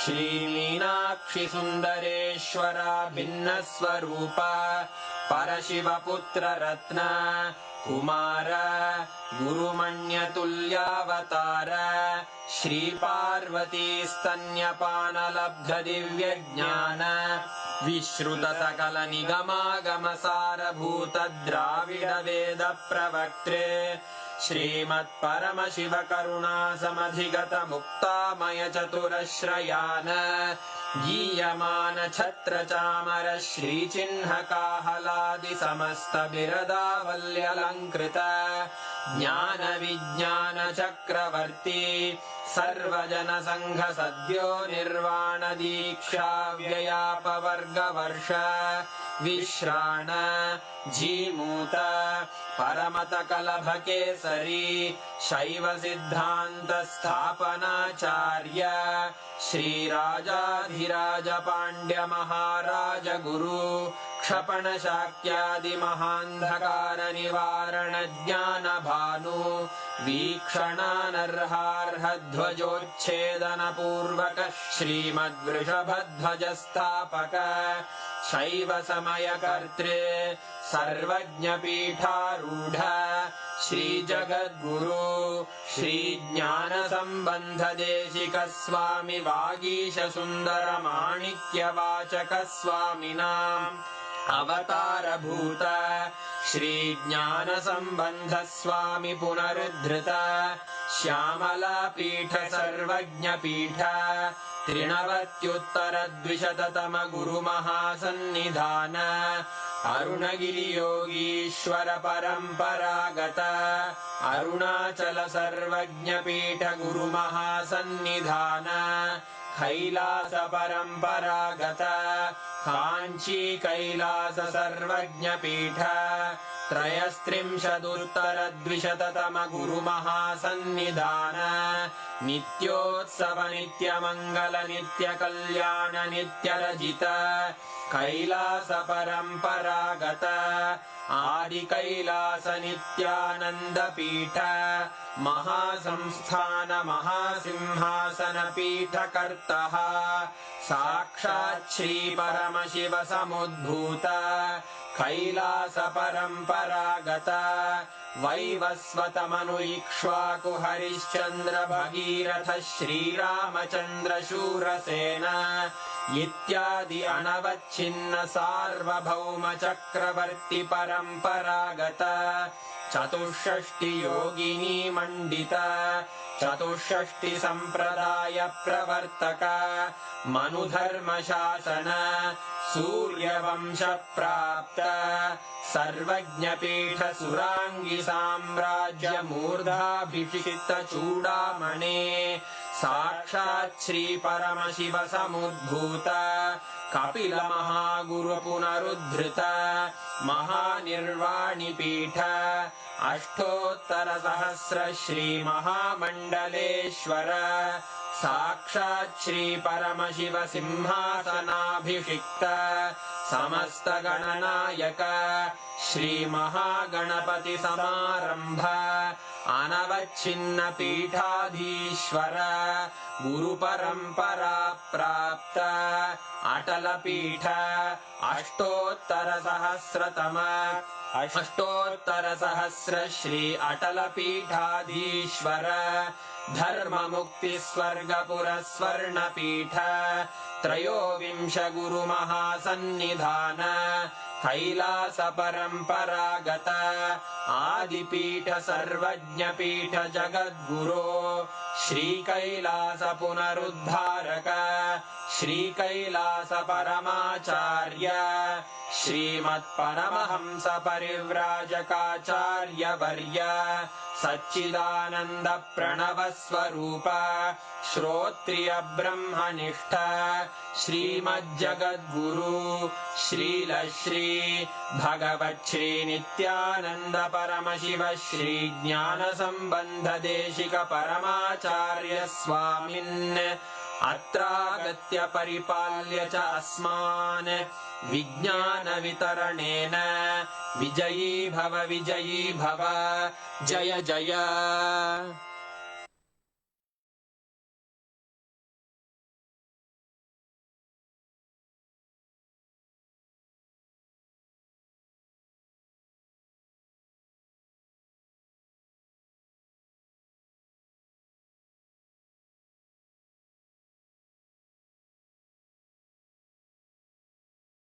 श्रीमीनाक्षि सुन्दरेश्वरा भिन्नस्वरूप परशिवपुत्ररत्न Kumar गुरुमण्यतुल्यावतार श्रीपार्वतीस्तन्यपानलब्धदिव्यज्ञान विश्रुतसकलनिगमागमसारभूत द्राविडवेदप्रवक्त्रे श्रीमत्परमशिवकरुणासमधिगतमुक्तामय चतुरश्रयान् गीयमान छत्र चामर श्रीचिह्नकाहलादि समस्त बिरदावल्यलङ्कृत ज्ञान विज्ञान चक्रवर्ती सर्वजन संघ सद्यो निर्वाण दीक्षा व्ययापवर्गवर्ष विश्राण जीमूत परमत कलभ केसरी शैव सिद्धांत स्थापनाचार्य श्रीराजाधिराज पांड्य महाराज गुरु क्षपण शाक्यादि महांधकार निवारण ज्ञान भानु वीक्षणानर्हार्ह ध्वजोच्छेदन पूर्वक श्रीमद्वृषभध्वज स्थापक शैव समय कर्तृ सर्वज्ञ पीठारूढ़ श्री जगद्गुरु श्री ज्ञान संबंध देशिक स्वामी वागीश सुंदर माणिक्य वाचक स्वामिनाम् अवतार भूत श्री ज्ञान संबंध स्वामी पुनरुद्धृत श्यामला पीठ सर्वज्ञ पीठ त्रिनवत्युत्तर द्विशततम गुरु महासन्निधान अरुणगिरि योगीश्वर परंपरागत अरुणाचल सर्वज्ञ पीठ गुरु महासन्निधान कैलास परंपरागत कांची कैलास सर्वज्ञ पीठ त्रयस्त्रिंशदुत्तर द्विशततम गुरु महासन्निधान नित्योत्सव नित्य मंगल नित्य कल्याण नित्य रजित कैलास परंपरागत आदि कैलास नित्यानंद पीठ महासंस्थान महासिंहासन पीठ कर्तः साक्षात् श्री परमशिव समुद्भूत कैलास परंपरागत वैवस्वत मनु इक्ष्वाकु हरिश्चंद्र भगीरथ श्रीरामचंद्र शूरसेन इत्यादि अनवच्छिन्न सार्वभौम चक्रवर्ति परंपरागत चतुष्षष्टि योगिनी मंडित चतुष्षष्टि संप्रदाय प्रवर्तक मनुधर्म शासन सूर्यवंश प्राप्त सर्वज्ञ पीठ सुरांगी साम्राज्य मूर्धाभिषिक्त चूड़ामणे साक्षात् श्री परमशिव समुद्भूत कपिल महागुरु पुनरुद्धृत महानिर्वाणि पीठ अष्टोत्तर सहस्र श्री महामंडलेश्वर साक्षात् श्री परमशिव सिंहासनाभिषिक्त समस्त गणनायक श्री महागणपति समारंभ अनवच्छिन्न पीठाधीश्वर गुरु परंपरा प्राप्त अटल पीठ अष्टोत्तर सहस्र श्री अटल पीठाधीश्वर धर्म मुक्ति स्वर्गपुर स्वर्ण पीठ त्रयोविंश गुरु महासन्निधान कैलास परंपरागत आदिपीठ सर्वज्ञ पीठ जगद्गुरो श्री कैलास पुनरुद्धारक श्री कैलास परमाचार्य श्रीमत्परमहंस परिव्राजकाचार्य वर्य सच्चिदानंद प्रणव स्वरूप श्रोत्रिय ब्रह्मनिष्ठ श्रीमज्जगद्गुरु श्रील श्री भगवत् श्री नित्यानंद परमशिव श्री ज्ञान संबंध देशिक परमाचार्य स्वामिन् अत्रागत्य परिपाल्य च अस्मान् विज्ञान वितरणेन विजयी भव जय जय।